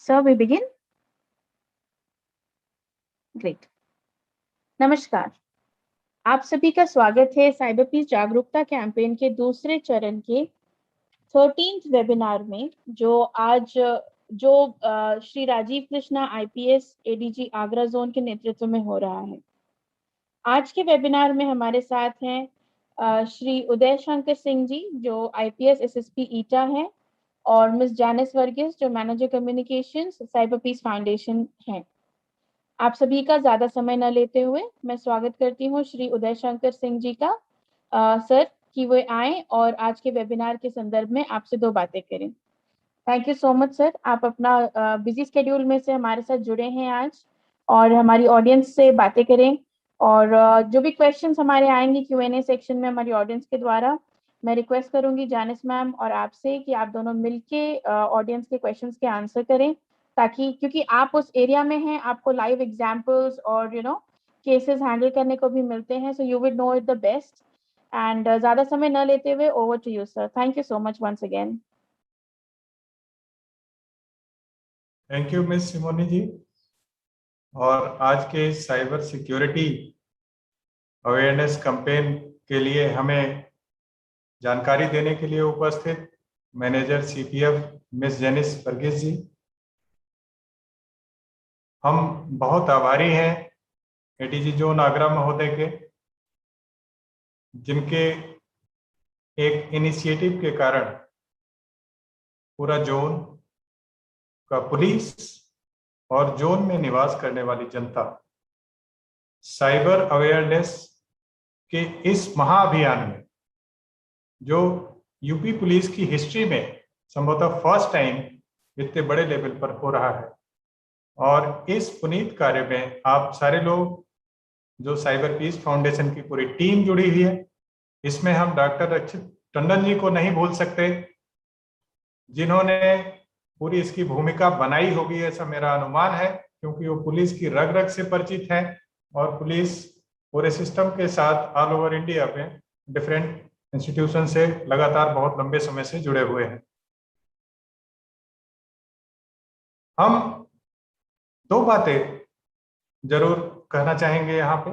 So we begin? Great. नमस्कार, आप सभी का स्वागत है साइबर पीस जागरूकता कैंपेन के दूसरे चरण के 13th वेबिनार में जो Shri Rajeev Krishna IPS ADG Agra zone के नेतृत्व में हो रहा है। आज के वेबिनार में हमारे साथ हैं श्री उदय शंकर सिंह जी जो आईपीएस एसएसपी ईटा है और मिस जैनिस वर्गीस जो manager communications cyber peace foundation है। आप सभी का ज्यादा समय न लेते हुए मैं स्वागत करती हूँ श्री उदय शंकर सिंह जी का सर कि वो आए और आज के वेबिनार के संदर्भ में आपसे दो बातें करें। Thank you so much sir, आप अपना बिजी स्केड्यूल में से हमारे साथ जुड़े हैं आज और हमारी ऑडियंस से बातें करें और जो भी क्वेश्चंस हमारे आएंगे Q&A सेक्शन में हमारी ऑडियंस के द्वारा, मैं रिक्वेस्ट करूंगी जानिस मैम और आपसे कि आप दोनों मिलके ऑडियंस के क्वेश्चंस के आंसर करें, ताकि क्योंकि आप उस एरिया में हैं, आपको लाइव एग्जांपल्स और केसेस हैंडल करने को भी मिलते हैं, so you will know it the best. And ज्यादा समय न लेते हुए over to you sir. Thank you so much once again. Thank you miss Simoni ji. और आज के साइबर सिक्योरिटी अवेयरनेस कैंपेन के लिए हमें जानकारी देने के लिए उपस्थित manager CPF miss Janice Varghese ji, हम बहुत आभारी हैं एडीजी जोन आगरा महोदय के, जिनके एक इनिशिएटिव के कारण पूरा जोन का पुलिस और जोन में निवास करने वाली जनता साइबर अवेयरनेस के इस महाअभियान में, जो यूपी पुलिस की हिस्ट्री में संभवतः फर्स्ट टाइम इतने बड़े लेवल पर हो रहा है, और इस पुनीत कार्य में आप सारे लोग जो साइबर पीस फाउंडेशन की पूरी टीम जुड़ी हुई है, इसमें हम डॉक्टर रक्षित टंडन जी को नहीं भूल सकते, जिन्होंने पूरी इसकी भूमिका बनाई होगी ऐसा मेरा अनुमान है, क्योंकि वो पुलिस की रग रग से परिचित है और पुलिस पूरे सिस्टम के साथ ऑल ओवर इंडिया में डिफरेंट इंस्टीट्यूशन से लगातार बहुत लंबे समय से जुड़े हुए हैं। हम दो बातें जरूर कहना चाहेंगे यहाँ पे।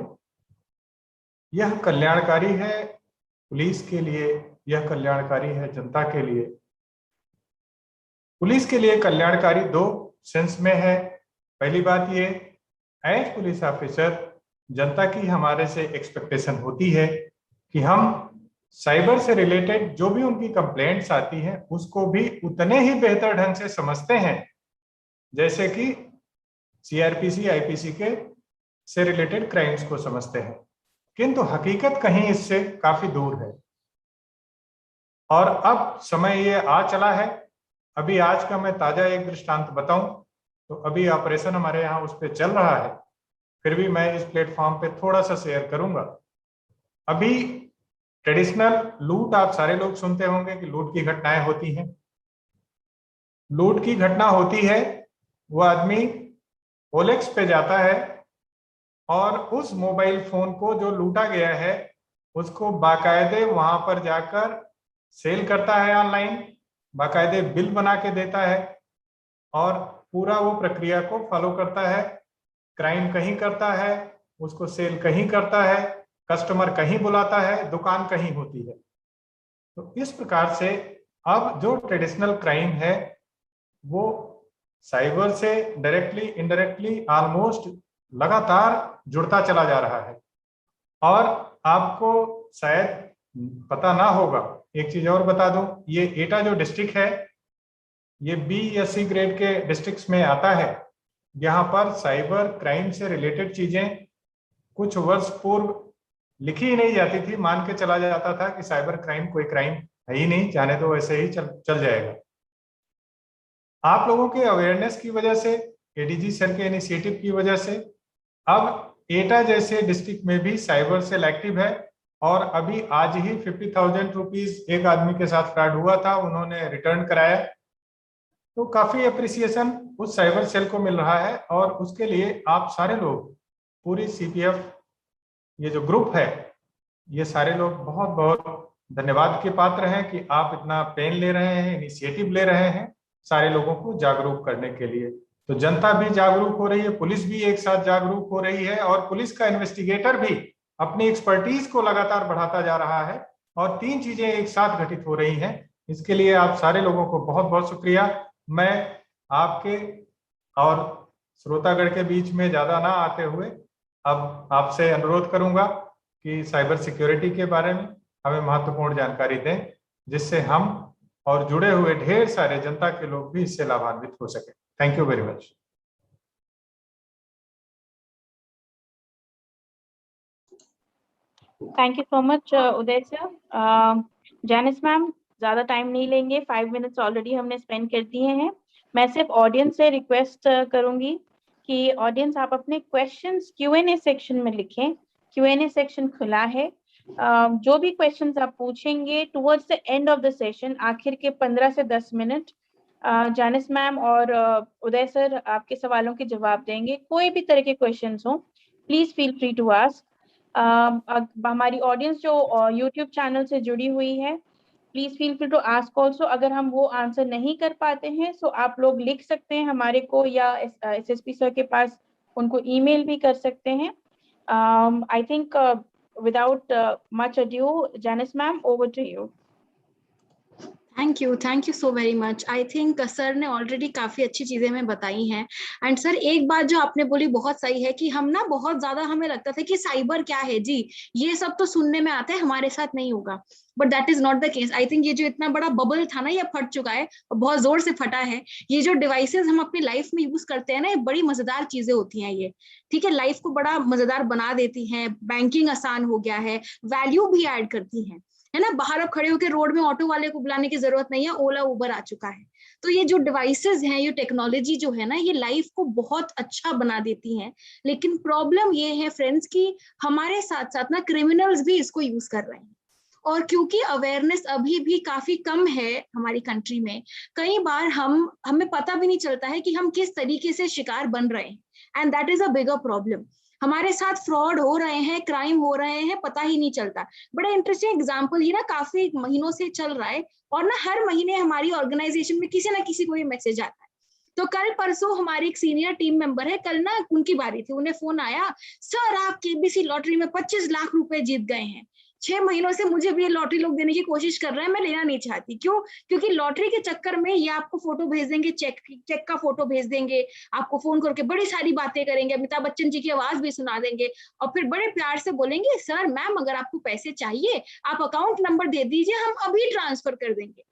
यह कल्याणकारी है पुलिस के लिए, यह कल्याणकारी है जनता के लिए। पुलिस के लिए कल्याणकारी दो सेंस में है। पहली बात ये, एज पुलिस ऑफिसर जनता की हमारे से एक्सपेक्टेशन होती है कि हम साइबर से रिलेटेड जो भी उनकी कंप्लेंट्स आती हैं उसको भी उतने ही बेहतर ढंग से समझते हैं जैसे कि सीआरपीसी आईपीसी के से रिलेटेड क्राइम्स को समझते हैं, किंतु हकीकत कहीं इससे काफी दूर है। और अब समय ये आ चला है। अभी आज का मैं ताजा एक दृष्टांत बताऊं तो अभी ऑपरेशन हमारे यहाँ उस पर चल रहा है, फिर भी मैं इस प्लेटफॉर्म पे थोड़ा सा शेयर करूंगा। अभी ट्रेडिशनल लूट आप सारे लोग सुनते होंगे कि लूट की घटनाएं होती हैं। लूट की घटना होती है, वो आदमी ओलेक्स पे जाता है और उस मोबाइल फोन को जो लूटा गया है उसको बाकायदे वहां पर जाकर सेल करता है ऑनलाइन, बाकायदे बिल बना के देता है और पूरा वो प्रक्रिया को फॉलो करता है। क्राइम कहीं करता है, उसको सेल कहीं करता है, कस्टमर कहीं बुलाता है, दुकान कहीं होती है। तो इस प्रकार से अब जो ट्रेडिशनल क्राइम है वो साइबर से डायरेक्टली इनडायरेक्टली ऑलमोस्ट लगातार जुड़ता चला जा रहा है। और आपको शायद पता ना होगा, एक चीज और बता दूं, ये एटा जो डिस्ट्रिक्ट है ये बी या सी ग्रेड के डिस्ट्रिक्ट्स में आता है। यहाँ पर साइबर क्राइम से रिलेटेड चीजें कुछ वर्ष पूर्व लिखी ही नहीं जाती थी, मान के चला जाता था कि साइबर क्राइम कोई क्राइम है ही नहीं, जाने तो वैसे ही चल जाएगा। आप लोगों के अवेयरनेस की वजह से, एडीजी सर के इनिशिएटिव की वजह से अब एटा जैसे डिस्ट्रिक्ट में भी साइबर सेल एक्टिव है। और अभी आज ही 50,000 रुपीज एक आदमी के साथ फ्रॉड हुआ था, उन्होंने रिटर्न कराया। तो काफी अप्रिसिएशन उस साइबर सेल को मिल रहा है और उसके लिए आप सारे लोग, पूरी सीपीएफ ये जो ग्रुप है, ये सारे लोग बहुत बहुत धन्यवाद के पात्र हैं कि आप इतना पेन ले रहे हैं, इनिशिएटिव ले रहे हैं सारे लोगों को जागरूक करने के लिए। तो जनता भी जागरूक हो रही है, पुलिस भी एक साथ जागरूक हो रही है, और पुलिस का इन्वेस्टिगेटर भी अपनी एक्सपर्टीज को लगातार बढ़ाता जा रहा है, और तीन चीजें एक साथ घटित हो रही हैं। इसके लिए आप सारे लोगों को बहुत बहुत शुक्रिया। मैं आपके और श्रोतागण के बीच में ज्यादा ना आते हुए अब आपसे अनुरोध करूंगा कि साइबर सिक्योरिटी के बारे में हमें महत्वपूर्ण जानकारी दें, जिससे हम और जुड़े हुए ढेर सारे जनता के लोग भी इससे लाभान्वित हो सके। Thank you very much. Thank you so much Uday sir. Janice ma'am, ज्यादा टाइम नहीं लेंगे, 5 मिनट्स ऑलरेडी हमने स्पेंड कर दिए हैं। मैं सिर्फ ऑडियंस से रिक्वेस्ट करूंगी कि ऑडियंस आप अपने क्वेश्चंस Q&A सेक्शन में लिखें। Q&A सेक्शन खुला है। जो भी क्वेश्चंस आप पूछेंगे towards the end of the session, आखिर के 15 से 10 मिनट, जैनिस मैम और उदय सर आपके सवालों के जवाब देंगे। कोई भी तरह के क्वेश्चंस हो, please feel free to ask. हमारी ऑडियंस जो YouTube चैनल से जुड़ी हुई है, please feel free to ask also. अगर हम वो आंसर नहीं कर पाते हैं तो आप लोग लिख सकते हैं हमारे को, या SSP सर के पास उनको ईमेल भी कर सकते हैं। I think without much adieu, Janice ma'am, over to you. Thank you so very much. I think sir ने ऑलरेडी काफी अच्छी चीजें हमें बताई हैं। एंड सर, एक बात जो आपने बोली बहुत सही है कि हम ना बहुत ज्यादा हमें लगता था कि साइबर क्या है जी, ये सब तो सुनने में आता है, हमारे साथ नहीं होगा, but that is not the case. I think ये जो इतना बड़ा बबल था ना, ये फट चुका है और बहुत जोर से फटा है। ये जो डिवाइसेस हम अपनी लाइफ में यूज करते हैं ना, ये बड़ी मजेदार चीजें होती हैं ये, ठीक है, लाइफ को बड़ा मजेदार बना देती हैं, बैंकिंग आसान हो गया है, वैल्यू भी ऐड करती हैं, है ना। बाहर अब खड़े होकर रोड में ऑटो वाले को बुलाने की जरूरत नहीं है, ओला उबर आ चुका है। तो ये जो डिवाइसेस हैं, ये टेक्नोलॉजी जो है ना, ये लाइफ को बहुत अच्छा बना देती हैं। लेकिन प्रॉब्लम ये है फ्रेंड्स कि हमारे साथ साथ ना क्रिमिनल्स भी इसको यूज कर रहे हैं। और क्योंकि अवेयरनेस अभी भी काफी कम है हमारी कंट्री में, कई बार हमें पता भी नहीं चलता है कि हम किस तरीके से शिकार बन रहे हैं, and that is a bigger problem. हमारे साथ फ्रॉड हो रहे हैं, क्राइम हो रहे हैं, पता ही नहीं चलता। बड़ा इंटरेस्टिंग एग्जांपल ही ना काफी महीनों से चल रहा है, और ना हर महीने हमारी ऑर्गेनाइजेशन में किसी ना किसी को ये मैसेज आता है। तो कल परसों हमारी एक सीनियर टीम मेंबर है, कल ना उनकी बारी थी, उन्हें फोन आया, सर आप KBC लॉटरी में 25 लाख रुपए जीत गए हैं। 6 महीनों से मुझे भी ये लॉटरी लोग देने की कोशिश कर रहे हैं, मैं लेना नहीं चाहती। क्यों? क्योंकि लॉटरी के चक्कर में ये आपको फोटो भेज देंगे, चेक का फोटो भेज देंगे, आपको फोन करके बड़ी सारी बातें करेंगे, अमिताभ बच्चन जी की आवाज भी सुना देंगे, और फिर बड़े प्यार से बोलेंगे, सर मैम अगर आपको पैसे चाहिए आप अकाउंट नंबर दे दीजिए, हम अभी ट्रांसफर कर देंगे।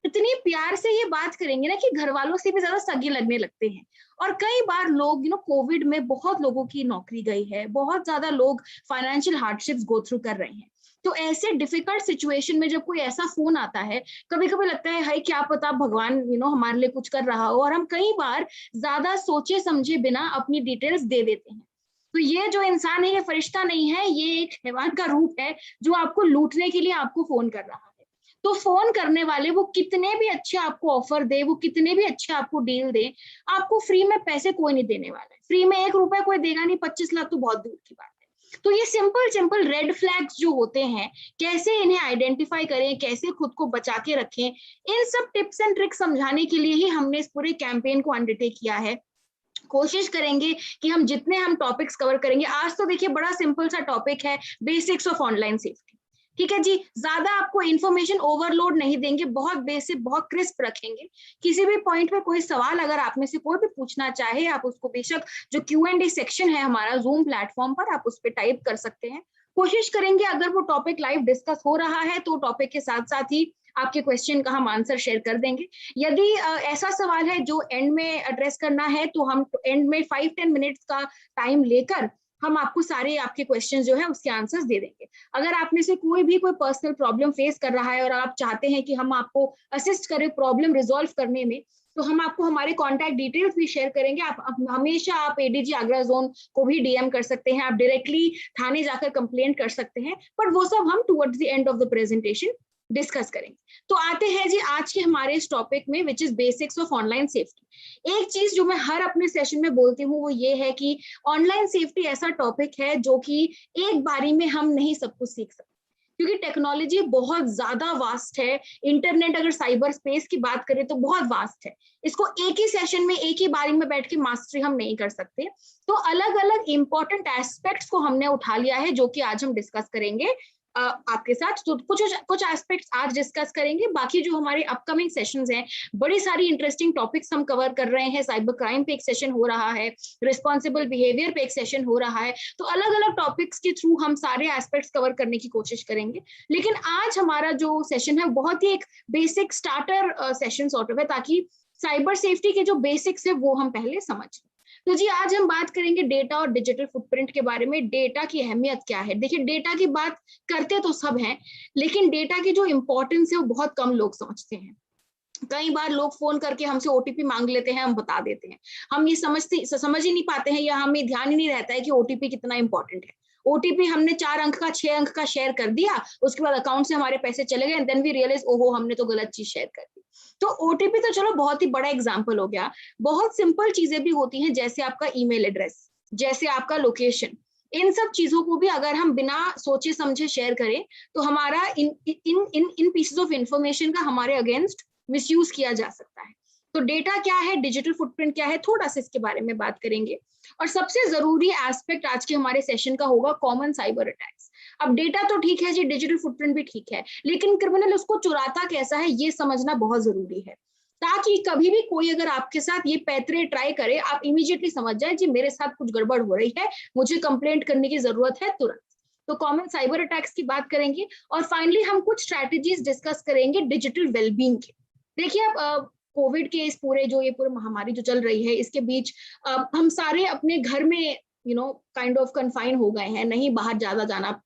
इतनी प्यार से ये बात करेंगे ना कि घर वालों से भी ज्यादा सगे लगने लगते हैं। और कई बार लोग कोविड में बहुत लोगों की नौकरी गई है, बहुत ज्यादा लोग फाइनेंशियल हार्डशिप्स गो थ्रू कर रहे हैं। तो ऐसे डिफिकल्ट सिचुएशन में जब कोई ऐसा फोन आता है, कभी कभी लगता है हाय क्या पता भगवान हमारे लिए कुछ कर रहा हो, और हम कई बार ज्यादा सोचे समझे बिना अपनी डिटेल्स दे देते हैं। तो ये जो इंसान है ये फरिश्ता नहीं है, ये एक हैवान का रूप है जो आपको लूटने के लिए आपको फोन कर रहा है। तो फोन करने वाले वो कितने भी अच्छे आपको ऑफर दे, वो कितने भी अच्छे आपको डील दे, आपको फ्री में पैसे कोई नहीं देने वाला है। फ्री में 1 रुपया कोई देगा नहीं, 25 लाख तो बहुत दूर की बात है। तो ये सिंपल रेड फ्लैग्स जो होते हैं, कैसे इन्हें आइडेंटिफाई करें, कैसे खुद को बचा के रखें, इन सब टिप्स एंड ट्रिक्स समझाने के लिए ही हमने इस पूरे कैंपेन को अंडरटेक किया है। कोशिश करेंगे कि हम जितने हम टॉपिक्स कवर करेंगे, आज तो देखिए बड़ा सिंपल सा टॉपिक है, बेसिक्स ऑफ ऑनलाइन सेफ्टी, ठीक है जी। ज्यादा आपको इन्फॉर्मेशन ओवरलोड नहीं देंगे, बहुत बेसिक बहुत क्रिस्प रखेंगे। किसी भी पॉइंट पे कोई सवाल अगर आप में से कोई भी पूछना चाहे, आप उसको बेशक जो Q&A सेक्शन है हमारा जूम प्लेटफॉर्म पर, आप उस पर टाइप कर सकते हैं। कोशिश करेंगे अगर वो टॉपिक लाइव डिस्कस हो रहा है तो टॉपिक के साथ साथ ही आपके क्वेश्चन का हम आंसर शेयर कर देंगे। यदि ऐसा सवाल है जो एंड में एड्रेस करना है तो हम एंड में 5-10 मिनट्स का टाइम लेकर हम आपको सारे आपके क्वेश्चन जो है उसके आंसर्स दे देंगे। अगर आप में से कोई भी कोई पर्सनल प्रॉब्लम फेस कर रहा है और आप चाहते हैं कि हम आपको असिस्ट करें प्रॉब्लम रिजॉल्व करने में, तो हम आपको हमारे कॉन्टैक्ट डिटेल्स भी शेयर करेंगे। आप हमेशा आप ADG आगरा जोन को भी DM कर सकते हैं, आप डायरेक्टली थाने जाकर कंप्लेंट कर सकते हैं, बट वो सब हम towards the end of the presentation discuss करेंगे। तो आते हैं जी आज के हमारे इस टॉपिक में, which is basics of online safety. एक चीज जो मैं हर अपने सेशन में बोलती हूँ वो ये है कि ऑनलाइन सेफ्टी ऐसा टॉपिक है जो कि एक बारी में हम नहीं सब कुछ सीख सकते। क्योंकि टेक्नोलॉजी बहुत ज्यादा वास्ट है। इंटरनेट अगर साइबर स्पेस की बात करें तो बहुत वास्ट है, इसको एक ही सेशन में एक ही बारी में बैठ के मास्टरी हम नहीं कर सकते। तो अलग अलग इंपॉर्टेंट एस्पेक्ट्स को हमने उठा लिया है जो कि आज हम डिस्कस करेंगे आपके साथ। तो कुछ एस्पेक्ट्स आज डिस्कस करेंगे, बाकी जो हमारे अपकमिंग सेशंस हैं, बड़ी सारी इंटरेस्टिंग टॉपिक्स हम कवर कर रहे हैं। साइबर क्राइम पे एक सेशन हो रहा है, रिस्पॉन्सिबल बिहेवियर पे एक सेशन हो रहा है, तो अलग अलग टॉपिक्स के थ्रू हम सारे एस्पेक्ट्स कवर करने की कोशिश करेंगे। लेकिन आज हमारा जो सेशन है बहुत ही एक basic starter session sort of है, ताकि साइबर सेफ्टी के जो बेसिक्स है वो हम पहले समझ लें। तो जी आज हम बात करेंगे डेटा और डिजिटल फुटप्रिंट के बारे में। डेटा की अहमियत क्या है? देखिए, डेटा की बात करते तो सब हैं, लेकिन डेटा की जो इंपॉर्टेंस है वो बहुत कम लोग समझते हैं। कई बार लोग फोन करके हमसे ओटीपी मांग लेते हैं, हम बता देते हैं, हम ये समझ ही नहीं पाते हैं, या हमें ध्यान ही नहीं रहता है कि ओटीपी कितना इंपॉर्टेंट है। ओटीपी हमने 4 अंक का 6 अंक का शेयर कर दिया, उसके बाद अकाउंट से हमारे पैसे चले गए, देन वी रियलाइज ओहो हमने तो गलत चीज शेयर कर दी। तो ओटीपी तो चलो बहुत ही बड़ा एग्जाम्पल हो गया। बहुत सिंपल चीजें भी होती हैं, जैसे आपका ईमेल एड्रेस, जैसे आपका लोकेशन। इन सब चीजों को भी अगर हम बिना सोचे समझे शेयर करें तो हमारा इन पीसेस ऑफ इंफॉर्मेशन का हमारे अगेंस्ट मिसयूज किया जा सकता है। तो डेटा क्या है, डिजिटल फुटप्रिंट क्या है, थोड़ा सा इसके बारे में बात करेंगे। और सबसे जरूरी एस्पेक्ट आज के हमारे सेशन का होगा कॉमन साइबर अटैक्स। अब डेटा तो ठीक है जी, डिजिटल फुटप्रिंट भी ठीक है, लेकिन क्रिमिनल उसको चुराता कैसा है ये समझना बहुत जरूरी है, ताकि कभी भी कोई अगर आपके साथ ये पैतरे ट्राई करे, आप इमीडिएटली समझ जाए जी मेरे साथ कुछ गड़बड़ हो रही है, मुझे कंप्लेंट करने की जरूरत है तुरंत। तो कॉमन साइबर अटैक्स की बात करेंगे, और फाइनली हम कुछ स्ट्रैटेजीज डिस्कस करेंगे डिजिटल वेलबींग के। देखिए, अब कोविड के इस पूरे महामारी जो चल रही है, इसके बीच हम सारे अपने घर में काइंड ऑफ कन्फाइन हो गए हैं, नहीं बाहर ज्यादा जाना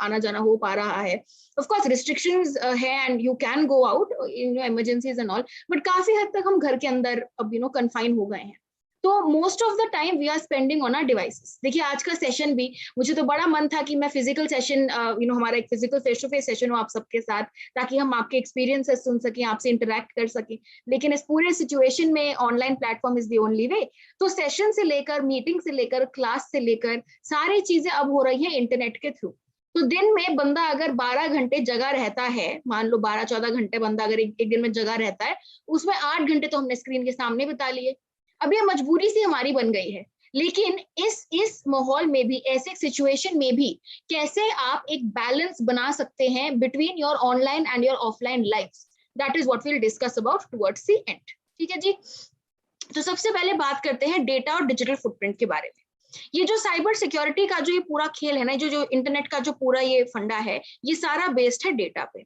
आना जाना हो पा रहा है। ऑफ कोर्स रिस्ट्रिक्शंस है and you can go out in emergencies and all, but काफी हद तक हम घर के अंदर अब कन्फाइन हो गए हैं। तो most of the time we are spending on our devices. देखिए, आज का सेशन भी मुझे तो बड़ा मन था कि मैं फिजिकल सेशन हमारा एक physical face to face session हो आप सबके साथ, ताकि हम आपके एक्सपीरियंसेस सुन सकें, आपसे इंटरेक्ट कर सकें। लेकिन इस पूरे सिचुएशन में online platform is the only way. तो सेशन से लेकर, मीटिंग से लेकर, क्लास से लेकर, सारी चीजें अब हो रही हैं इंटरनेट के थ्रू। तो दिन में बंदा अगर 12 घंटे जगा रहता है, मान लो 12-14 घंटे बंदा अगर एक दिन में जगा रहता है, उसमें 8 घंटे तो हमने स्क्रीन के सामने बिता लिए। अब ये मजबूरी सी हमारी बन गई है, लेकिन इस माहौल में भी, ऐसे सिचुएशन में भी, कैसे आप एक बैलेंस बना सकते हैं between your online and your offline life, that is what we will discuss about towards the end. ठीक है जी, तो सबसे पहले बात करते हैं डेटा और डिजिटल फुटप्रिंट के बारे में। ये जो साइबर सिक्योरिटी का जो ये पूरा खेल है ना, जो इंटरनेट का जो पूरा ये फंडा है, ये सारा बेस्ड है डेटा पे।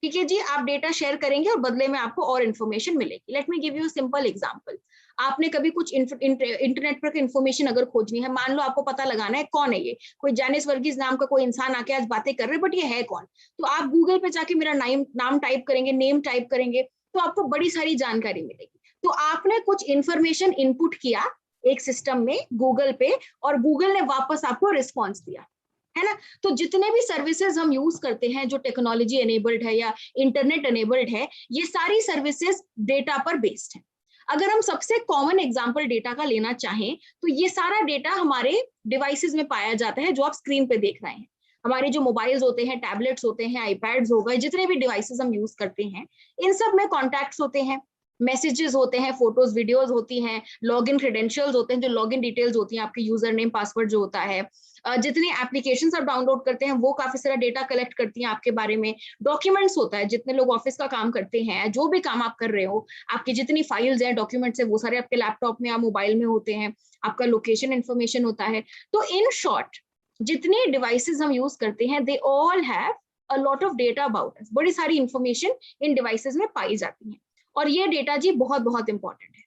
ठीक है जी, आप डेटा शेयर करेंगे और बदले में आपको और इन्फॉर्मेशन मिलेगी। Let me give you simple example. आपने कभी कुछ इंटरनेट पर इंफॉर्मेशन अगर खोजनी है, मान लो आपको पता लगाना है कौन है ये, कोई जैनिस वर्गीस नाम का कोई इंसान आके आज बातें कर रहे हैं, बट ये है कौन? तो आप गूगल पे जाके मेरा नाम टाइप करेंगे, नेम टाइप करेंगे, तो आपको बड़ी सारी जानकारी मिलेगी। तो आपने कुछ इंफॉर्मेशन इनपुट किया एक सिस्टम में गूगल पे, और गूगल ने वापस आपको रिस्पॉन्स दिया, है ना। तो जितने भी सर्विसेज हम यूज करते हैं जो टेक्नोलॉजी एनेबल्ड है या इंटरनेट एनेबल्ड है, ये सारी सर्विसेज डेटा पर बेस्ड है। अगर हम सबसे कॉमन एग्जांपल डेटा का लेना चाहें, तो ये सारा डेटा हमारे डिवाइसेस में पाया जाता है जो आप स्क्रीन पे देख रहे हैं। हमारे जो मोबाइल्स होते हैं, टैबलेट्स होते हैं, आईपैड्स हो गए, जितने भी डिवाइसेस हम यूज करते हैं, इन सब में कॉन्टैक्ट्स होते हैं, मैसेजेस होते हैं, फोटोज वीडियोस होती हैं, लॉगिन क्रेडेंशियल्स होते हैं, जो लॉगिन डिटेल्स होती हैं, आपके यूजर नेम पासवर्ड जो होता है, जितनी एप्लीकेशंस आप डाउनलोड करते हैं वो काफी सारा डेटा कलेक्ट करती हैं आपके बारे में। डॉक्यूमेंट्स होता है, जितने लोग ऑफिस का काम करते हैं, जो भी काम आप कर रहे हो, आपकी जितनी फाइल्स हैं, डॉक्यूमेंट्स है, वो सारे आपके लैपटॉप में या मोबाइल में होते हैं। आपका लोकेशन इन्फॉर्मेशन होता है। तो इन शॉर्ट, जितने डिवाइसेस हम यूज करते हैं, they all have a lot of data about us. बड़ी सारी इंफॉर्मेशन इन डिवाइसेस में पाई जाती है, और ये डेटा जी बहुत बहुत इंपॉर्टेंट है।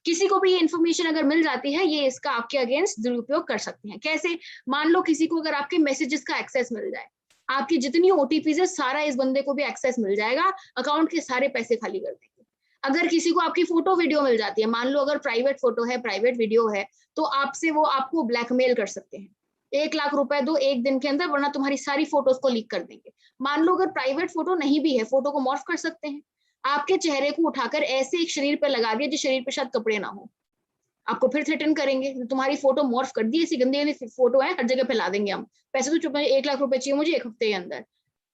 किसी को भी ये इन्फॉर्मेशन अगर मिल जाती है, ये इसका आपके अगेंस्ट दुरुपयोग कर सकते हैं। कैसे? मान लो किसी को अगर आपके मैसेजेस का एक्सेस मिल जाए, आपकी जितनी ओटीपीज है सारा इस बंदे को भी एक्सेस मिल जाएगा, अकाउंट के सारे पैसे खाली कर देंगे। अगर किसी को आपकी फोटो वीडियो मिल जाती है, मान लो अगर प्राइवेट फोटो है, प्राइवेट वीडियो है, तो आपसे वो आपको ब्लैकमेल कर सकते हैं, 1 लाख रुपए दो एक दिन के अंदर, वरना तुम्हारी सारी फोटोज को लीक कर देंगे। मान लो अगर प्राइवेट फोटो नहीं भी है, फोटो को मॉर्फ कर सकते हैं, आपके चेहरे को उठाकर ऐसे एक शरीर पे लगा दिया जिस शरीर पे शायद कपड़े ना हो, आपको फिर थ्रेटन करेंगे, तुम्हारी फोटो मॉर्फ कर दी, ऐसी गंदी फोटो है, हर जगह फैला देंगे हम, पैसे तो चुप, 1 लाख रुपए चाहिए मुझे 1 हफ्ते के अंदर।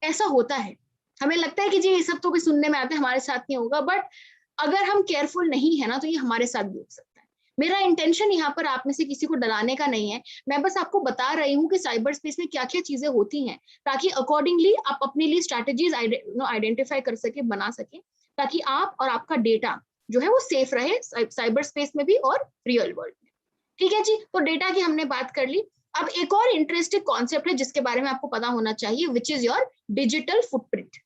ऐसा होता है, हमें लगता है कि जी ये सब तो भी सुनने में आता है, हमारे साथ नहीं होगा, बट अगर हम केयरफुल नहीं है ना तो ये हमारे साथ भी हो सकता है। मेरा इंटेंशन यहाँ पर आप में से किसी को डराने का नहीं है, मैं बस आपको बता रही हूँ कि साइबर स्पेस में क्या क्या चीजें होती हैं, ताकि अकॉर्डिंगली आप अपने लिए स्ट्रैटेजीज आइडेंटिफाई कर सके, बना सके, ताकि आप और आपका डेटा जो है वो सेफ रहे साइबर स्पेस में भी और रियल वर्ल्ड में। ठीक है जी, तो डेटा की हमने बात कर ली। अब एक और इंटरेस्टिंग कॉन्सेप्ट है जिसके बारे में आपको पता होना चाहिए, which is your digital footprint.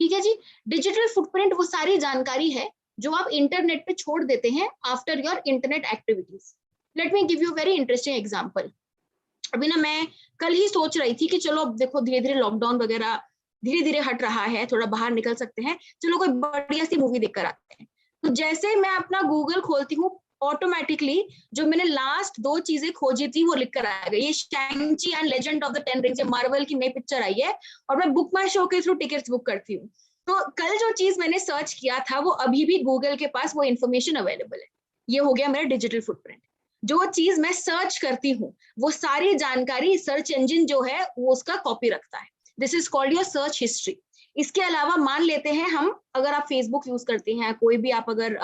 ठीक है जी, डिजिटल फुटप्रिंट वो सारी जानकारी है जो आप इंटरनेट पे छोड़ देते हैं after your internet activities. Let me give you very interesting example. अभी ना मैं कल ही सोच रही थी कि चलो अब देखो धीरे धीरे लॉकडाउन वगैरह धीरे धीरे हट रहा है, थोड़ा बाहर निकल सकते हैं, चलो कोई बढ़िया सी मूवी देखकर आते हैं। तो जैसे मैं अपना गूगल खोलती हूँ, ऑटोमेटिकली जो मैंने लास्ट 2 चीजें खोजी थी वो लिख कर आ गई, ये शैंग-ची and legend of the 10 rings, Marvel की नई पिक्चर आई है और मैं बुक माई शो के थ्रू टिकट्स बुक करती हूँ। तो कल जो चीज मैंने सर्च किया था वो अभी भी गूगल के पास वो इन्फॉर्मेशन अवेलेबल है। ये हो गया मेरा डिजिटल फुटप्रिंट। जो चीज मैं सर्च करती हूँ वो सारी जानकारी सर्च इंजन जो है वो उसका कॉपी रखता है। This is called your search history. इसके अलावा मान लेते हैं हम, अगर आप फेसबुक यूज करते हैं, कोई भी आप अगर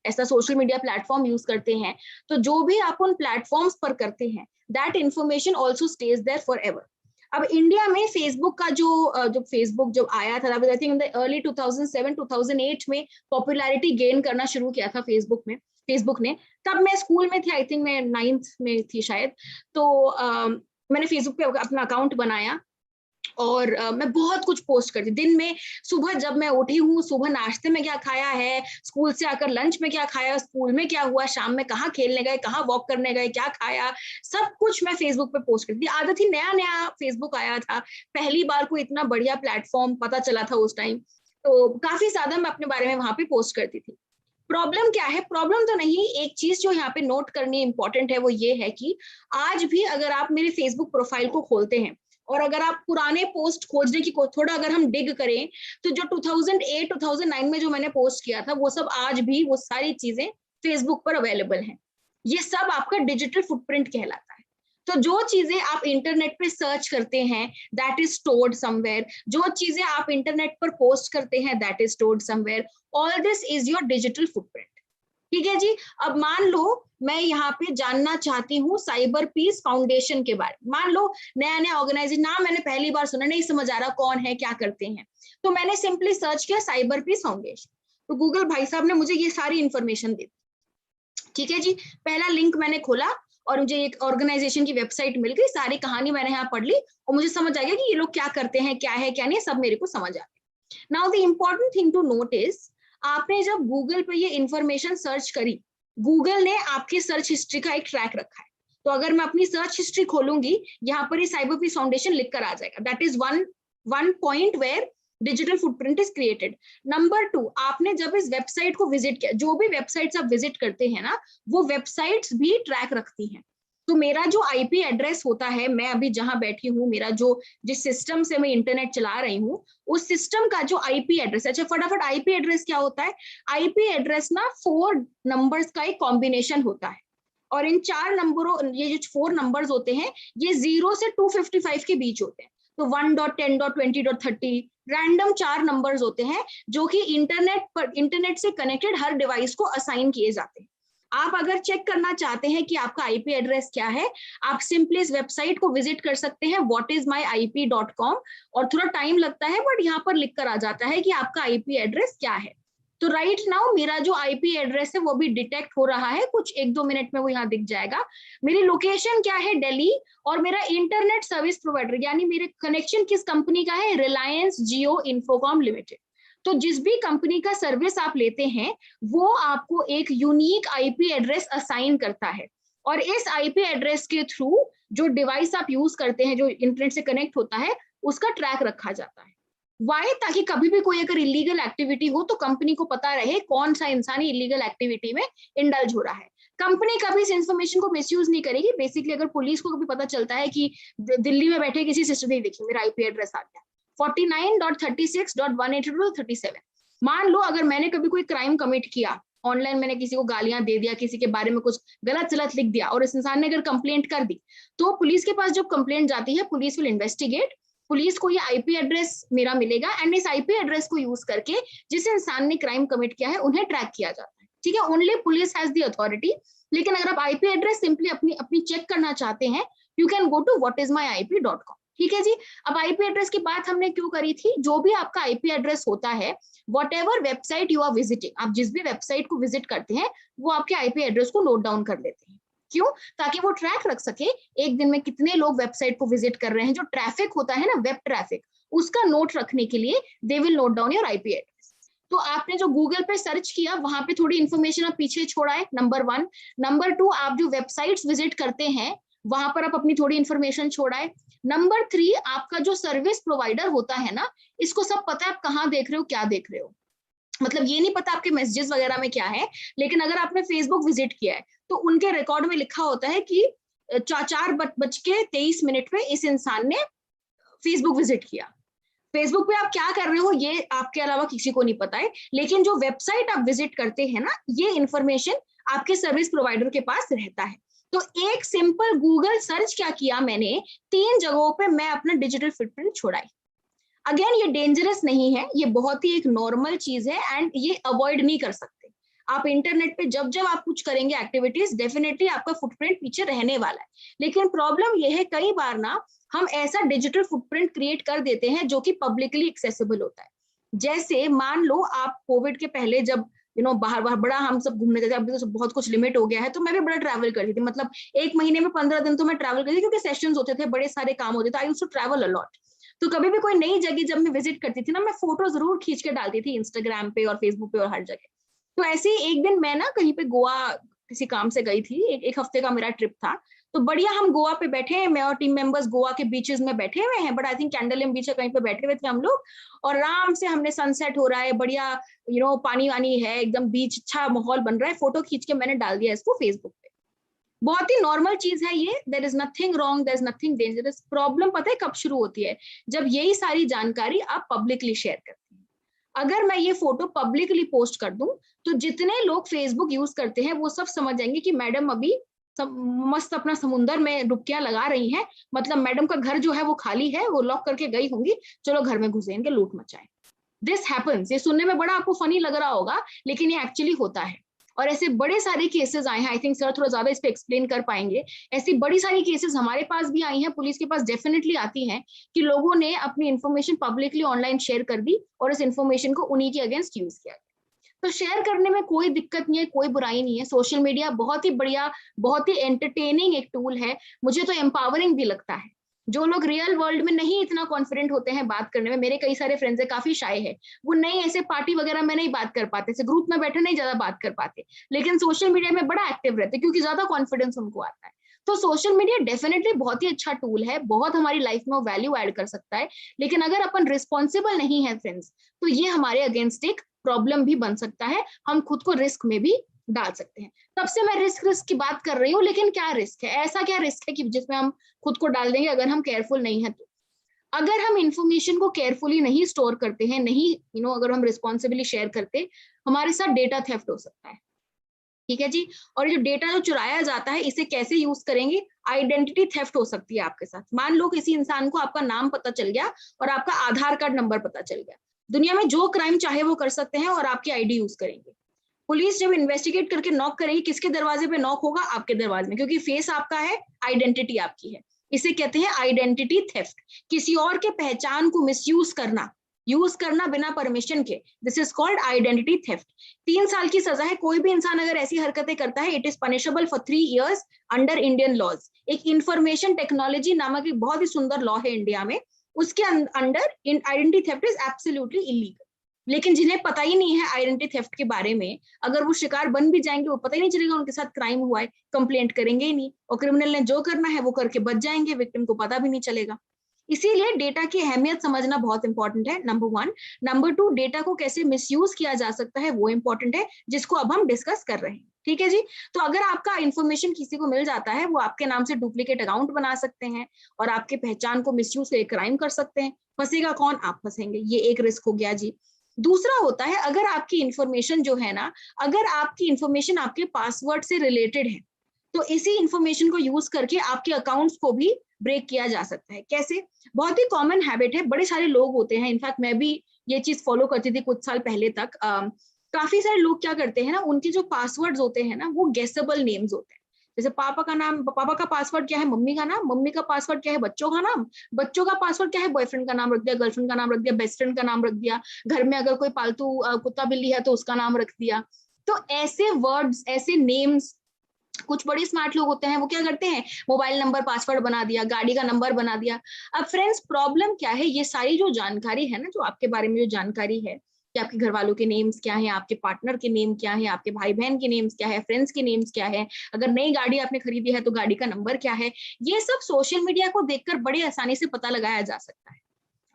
ऐसा सोशल मीडिया प्लेटफॉर्म यूज करते हैं, तो जो भी आप उन प्लेटफॉर्म्स पर करते हैं that information also stage there for ever. अब इंडिया में फेसबुक का जो फेसबुक जब आया था, I think in the early 2007-2008 में पॉपुलैरिटी गेन करना शुरू किया था फेसबुक ने। तब मैं स्कूल में थी, आई थिंक मैं 9th में थी शायद। तो मैंने फेसबुक पे अपना अकाउंट बनाया और मैं बहुत कुछ पोस्ट करती। दिन में सुबह जब मैं उठी हूँ, सुबह नाश्ते में क्या खाया है, स्कूल से आकर लंच में क्या खाया, स्कूल में क्या हुआ, शाम में कहाँ खेलने गए, कहाँ वॉक करने गए, क्या खाया, सब कुछ मैं फेसबुक पे पोस्ट करती थी। आदत ही, नया नया फेसबुक आया था, पहली बार कोई इतना बढ़िया प्लेटफॉर्म पता चला था उस टाइम, तो काफी ज्यादा मैं अपने बारे में वहां पे पोस्ट करती थी। प्रॉब्लम क्या है? प्रॉब्लम तो नहीं, एक चीज जो यहाँ पे नोट करनी इंपॉर्टेंट है वो ये है कि आज भी अगर आप मेरे फेसबुक प्रोफाइल को खोलते हैं और अगर आप पुराने पोस्ट खोजने की थोड़ा अगर हम डिग करें, तो जो 2008-2009 में जो मैंने पोस्ट किया था वो सब आज भी वो सारी चीजें फेसबुक पर अवेलेबल हैं। ये सब आपका डिजिटल फुटप्रिंट कहलाता है। तो जो चीजें आप इंटरनेट पे सर्च करते हैं दैट इज स्टोर्ड समवेयर, जो चीजें आप इंटरनेट पर पोस्ट करते हैं that is stored somewhere, all this is your digital footprint. ठीक है जी। अब मान लो मैं यहाँ पे जानना चाहती हूँ साइबर पीस फाउंडेशन के बारे में। मान लो नया नया ऑर्गेनाइजेशन, नाम मैंने पहली बार सुना, नहीं समझ आ रहा कौन है, क्या करते हैं, तो मैंने सिंपली सर्च किया साइबर पीस फाउंडेशन, तो गूगल भाई साहब ने मुझे ये सारी इंफॉर्मेशन दी। ठीक है जी, पहला लिंक मैंने खोला और मुझे एक ऑर्गेनाइजेशन की वेबसाइट मिल गई, सारी कहानी मैंने यहाँ पढ़ ली और मुझे समझ आ गया कि ये लोग क्या करते हैं, क्या है क्या नहीं, सब मेरे को समझ आ गया। Now the important thing to note is, आपने जब गूगल पे ये इंफॉर्मेशन सर्च करी, गूगल ने आपके सर्च हिस्ट्री का एक ट्रैक रखा है। तो अगर मैं अपनी सर्च हिस्ट्री खोलूंगी, यहाँ पर ये साइबर पीस फाउंडेशन लिख कर आ जाएगा। That is one point where digital footprint is created. Number 2, आपने जब इस वेबसाइट को विजिट किया, जो भी वेबसाइट्स आप विजिट करते हैं ना, वो वेबसाइट्स भी ट्रैक रखती हैं। तो मेरा जो आईपी एड्रेस होता है, मैं अभी जहां बैठी हूँ, मेरा जिस सिस्टम से मैं इंटरनेट चला रही हूँ, उस सिस्टम का जो आईपी एड्रेस, अच्छा फटाफट आईपी एड्रेस क्या होता है? आईपी एड्रेस ना 4 नंबर्स का एक कॉम्बिनेशन होता है और इन 4 नंबरों, ये जो 4 नंबर्स होते हैं, ये 0 से 255 के बीच होते हैं। तो 1.10.20.30 रैंडम 4 नंबर्स होते हैं जो कि इंटरनेट से कनेक्टेड हर डिवाइस को असाइन किए जाते हैं। आप अगर चेक करना चाहते हैं कि आपका आईपी एड्रेस क्या है, आप सिंपली इस वेबसाइट को विजिट कर सकते हैं whatismyip.com, और थोड़ा टाइम लगता है बट यहाँ पर लिख कर आ जाता है कि आपका आईपी एड्रेस क्या है। तो राइट नाउ मेरा जो आईपी एड्रेस है वो भी डिटेक्ट हो रहा है, कुछ 1-2 मिनट में वो यहाँ दिख जाएगा। मेरी लोकेशन क्या है? दिल्ली, और मेरा इंटरनेट सर्विस प्रोवाइडर यानी मेरे कनेक्शन किस कंपनी का है? रिलायंस जियो इन्फोकॉम लिमिटेड। तो जिस भी कंपनी का सर्विस आप लेते हैं वो आपको एक यूनिक आईपी एड्रेस असाइन करता है, और इस आईपी एड्रेस के थ्रू जो डिवाइस आप यूज करते हैं, जो इंटरनेट से कनेक्ट होता है, उसका ट्रैक रखा जाता है। वाई? ताकि कभी भी कोई अगर इलीगल एक्टिविटी हो तो कंपनी को पता रहे कौन सा इंसान इलीगल एक्टिविटी में इंडल्ज हो रहा है। कंपनी कभी इस इंफॉर्मेशन को मिसयूज नहीं करेगी। बेसिकली अगर पुलिस को कभी पता चलता है कि दिल्ली में बैठे किसी सिस्टम, नहीं देखिए मेरा आईपी एड्रेस आ गया 49.36.182.37, मान लो अगर मैंने कभी कोई क्राइम कमिट किया ऑनलाइन, मैंने किसी को गालियां दे दिया, किसी के बारे में कुछ गलत सलत लिख दिया और इस इंसान ने अगर कंप्लेंट कर दी, तो पुलिस के पास जब कंप्लेंट जाती है, पुलिस विल इन्वेस्टिगेट पुलिस को ये आईपी एड्रेस मेरा मिलेगा एंड इस आईपी एड्रेस को यूज करके जिस इंसान ने क्राइम कमिट किया है उन्हें ट्रैक किया जाता है। ठीक है, only police has the authority. लेकिन अगर आप आईपी एड्रेस सिंपली अपनी चेक करना चाहते हैं, you can go to whatismyip.com। ठीक है जी। अब आईपी एड्रेस की बात हमने क्यों करी थी? जो भी आपका आईपी एड्रेस होता है, whatever website you are visiting, आप जिस भी वेबसाइट को विजिट करते हैं वो आपके आईपी एड्रेस को नोट डाउन कर लेते हैं। क्यों? ताकि वो ट्रैक रख सके एक दिन में कितने लोग वेबसाइट को विजिट कर रहे हैं। जो ट्रैफिक होता है ना, वेब ट्रैफिक, उसका नोट रखने के लिए they will note down your IP address. तो आपने जो गूगल पे सर्च किया वहां पे थोड़ी इन्फॉर्मेशन आप पीछे छोड़ाए, नंबर 1। नंबर 2, आप जो वेबसाइट्स विजिट करते हैं वहां पर आप अपनी थोड़ी इन्फॉर्मेशन छोड़ाए। नंबर 3, आपका जो सर्विस प्रोवाइडर होता है ना, इसको सब पता है आप कहाँ देख रहे हो, क्या देख रहे हो। मतलब ये नहीं पता आपके मैसेजेस वगैरह में क्या है, लेकिन अगर आपने फेसबुक विजिट किया है तो उनके रिकॉर्ड में लिखा होता है कि 4:23 पे इस इंसान ने फेसबुक विजिट किया। फेसबुक पे आप क्या कर रहे हो ये आपके अलावा किसी को नहीं पता है, लेकिन जो वेबसाइट आप विजिट करते हैं ना, ये इंफॉर्मेशन आपके सर्विस प्रोवाइडर के पास रहता है। तो एक सिंपल गूगल सर्च क्या किया मैंने, 3 जगहों पे मैं अपना डिजिटल फुटप्रिंट छोड़ाई। अगेन ये डेंजरस नहीं है, ये बहुत ही एक नॉर्मल चीज है एंड ये अवॉइड नहीं कर सकते आप। इंटरनेट पे जब जब आप कुछ करेंगे एक्टिविटीज, डेफिनेटली आपका फुटप्रिंट पीछे रहने वाला है। लेकिन प्रॉब्लम ये है, कई बार ना हम ऐसा डिजिटल फुटप्रिंट क्रिएट कर देते हैं जो कि पब्लिकली एक्सेसिबल होता है। जैसे मान लो आप कोविड के पहले जब बाहर बड़ा हम सब घूमने जाते, अभी तो बहुत कुछ लिमिट हो गया है, तो मैं भी बड़ा ट्रैवल करती थी। मतलब 1 महीने में 15 दिन तो मैं ट्रैवल करती थी, क्योंकि सेशंस होते थे, बड़े सारे काम होते थे। I used to travel a lot. तो कभी भी कोई नई जगह जब मैं विजिट करती थी ना, मैं फोटो जरूर खींच के डालती थी इंस्टाग्राम पे और फेसबुक पे और हर जगह। तो ऐसे ही एक दिन मैं ना कहीं पे गोवा किसी काम से गई थी, एक हफ्ते का मेरा ट्रिप था। तो बढ़िया हम गोवा पे बैठे हैं, मैं और टीम मेंबर्स गोवा के बीचेस में बैठे हुए हैं, बट आई थिंक कैंडलम बीच कहीं पे बैठे हुए थे हम लोग, और आराम से हमने सनसेट हो रहा है, बढ़िया पानी वानी है, एकदम बीच, अच्छा माहौल बन रहा है। फोटो खींच के मैंने डाल दिया इसको फेसबुक पे। बहुत ही नॉर्मल चीज है ये, there is nothing wrong, there is nothing dangerous. Problem पता है कब शुरू होती है? जब यही सारी जानकारी आप पब्लिकली शेयर करते हैं। अगर मैं ये फोटो पब्लिकली पोस्ट कर दूं तो जितने लोग फेसबुक यूज करते हैं वो सब समझ जाएंगे कि मैडम अभी मस्त अपना समुंदर में डुबकियां लगा रही हैं, मतलब मैडम का घर जो है वो खाली है, वो लॉक करके गई होंगी, चलो घर में घुसे इनके लूट मचाएं। This happens. ये सुनने में बड़ा आपको फनी लग रहा होगा, लेकिन ये एक्चुअली होता है। और ऐसे बड़े सारे केसेस आए हैं, आई थिंक सर थोड़ा ज्यादा इस पे एक्सप्लेन कर पाएंगे। ऐसी बड़ी सारी केसेस हमारे पास भी आई हैं, पुलिस के पास डेफिनेटली आती हैं, कि लोगों ने अपनी इन्फॉर्मेशन पब्लिकली ऑनलाइन शेयर कर दी और इस इन्फॉर्मेशन को उन्हीं के अगेंस्ट यूज किया। तो शेयर करने में कोई दिक्कत नहीं है, कोई बुराई नहीं है। सोशल मीडिया बहुत ही बढ़िया, बहुत ही एंटरटेनिंग एक टूल है, मुझे तो एम्पावरिंग भी लगता है। जो लोग रियल वर्ल्ड में नहीं इतना कॉन्फिडेंट होते हैं बात करने में, मेरे कई सारे फ्रेंड्स है काफी शाय है, वो नहीं ऐसे पार्टी वगैरह में नहीं बात कर पाते, ऐसे ग्रुप में बैठे नहीं ज्यादा बात कर पाते, लेकिन सोशल मीडिया में बड़ा एक्टिव रहते क्योंकि ज्यादा कॉन्फिडेंस उनको आता है। तो सोशल मीडिया डेफिनेटली बहुत ही अच्छा टूल है, बहुत हमारी लाइफ में वैल्यू ऐड कर सकता है, लेकिन अगर अपन रिस्पॉन्सिबल नहीं है फ्रेंड्स, तो ये हमारे अगेंस्ट एक प्रॉब्लम भी बन सकता है, हम खुद को रिस्क में भी डाल सकते हैं। तब से मैं रिस्क की बात कर रही हूँ, लेकिन क्या रिस्क है, ऐसा क्या रिस्क है कि जिसमें हम खुद को डाल देंगे अगर हम केयरफुल नहीं है तो? अगर हम इंफॉर्मेशन को केयरफुली नहीं स्टोर करते हैं, नहीं अगर हम रिस्पॉन्सिबली शेयर करते, हमारे साथ डेटा थेफ्ट हो सकता है। ठीक है जी। और जो डेटा जो चुराया जाता है, इसे कैसे यूज करेंगे? आइडेंटिटी थेफ्ट हो सकती है आपके साथ। मान लो किसी इंसान को आपका नाम पता चल गया और आपका आधार कार्ड नंबर पता चल गया, दुनिया में जो क्राइम चाहे वो कर सकते हैं और आपकी आईडी यूज करेंगे। पुलिस जब इन्वेस्टिगेट करके नॉक करेगी, किसके दरवाजे पे नॉक होगा? आपके दरवाजे में, क्योंकि फेस आपका है, आइडेंटिटी आपकी है। इसे कहते हैं आइडेंटिटी थेफ्ट, किसी और के पहचान को मिसयूज करना, यूज करना बिना परमिशन के, this is called identity theft. 3 साल की सजा है। कोई भी इंसान अगर ऐसी हरकतें करता है, it is punishable for 3 years under Indian laws. एक इंफॉर्मेशन टेक्नोलॉजी नामक एक बहुत ही सुंदर लॉ है इंडिया में, उसके under identity theft is absolutely illegal. लेकिन जिन्हें पता ही नहीं है आइडेंटिटी थेफ्ट के बारे में, अगर वो शिकार बन भी जाएंगे, वो पता ही नहीं चलेगा उनके साथ क्राइम हुआ है, कंप्लेंट करेंगे ही नहीं, और क्रिमिनल ने जो करना है वो करके बच जाएंगे, विक्टिम को पता भी नहीं चलेगा। इसीलिए डेटा की अहमियत समझना बहुत इंपॉर्टेंट है, नंबर 1। नंबर 2, डेटा को कैसे मिसयूज किया जा सकता है वो इंपॉर्टेंट है, जिसको अब हम डिस्कस कर रहे हैं। ठीक है जी। तो अगर आपका इंफॉर्मेशन किसी को मिल जाता है, वो आपके नाम से डुप्लीकेट अकाउंट बना सकते हैं और आपके पहचान को मिसयूज करके क्राइम कर सकते हैं। फंसेगा कौन? आप फंसेंगे। ये एक रिस्क हो गया जी। दूसरा होता है, अगर आपकी इंफॉर्मेशन जो है ना, अगर आपकी इंफॉर्मेशन आपके पासवर्ड से रिलेटेड है, तो इसी इंफॉर्मेशन को यूज करके आपके अकाउंट्स को भी ब्रेक किया जा सकता है। कैसे? बहुत ही कॉमन हैबिट है, बड़े सारे लोग होते हैं, इनफैक्ट मैं भी ये चीज फॉलो करती थी कुछ साल पहले तक। काफी सारे लोग क्या करते हैं ना, उनके जो पासवर्ड्स होते हैं ना वो गेसेबल नेम्स होते हैं। जैसे पापा का नाम, पापा का पासवर्ड क्या है, मम्मी का नाम, मम्मी का पासवर्ड क्या है, बच्चों का नाम, बच्चों का पासवर्ड क्या है, बॉयफ्रेंड का नाम रख दिया, गर्लफ्रेंड का नाम रख दिया, बेस्ट फ्रेंड का नाम रख दिया, घर में अगर कोई पालतू कुत्ता बिल्ली है तो उसका नाम रख दिया। तो ऐसे वर्ड्स, ऐसे नेम्स, कुछ बड़े स्मार्ट लोग होते हैं वो क्या करते हैं, मोबाइल नंबर पासवर्ड बना दिया, गाड़ी का नंबर बना दिया। अब फ्रेंड्स प्रॉब्लम क्या है, ये सारी जो जानकारी है ना, जो आपके बारे में जो जानकारी है कि आपके घर वालों के नेम्स क्या है, आपके पार्टनर के नेम क्या है, आपके भाई बहन के नेम्स क्या है, फ्रेंड्स के नेम्स क्या है, अगर नई गाड़ी आपने खरीदी है तो गाड़ी का नंबर क्या है, ये सब सोशल मीडिया को देखकर बड़ी आसानी से पता लगाया जा सकता है।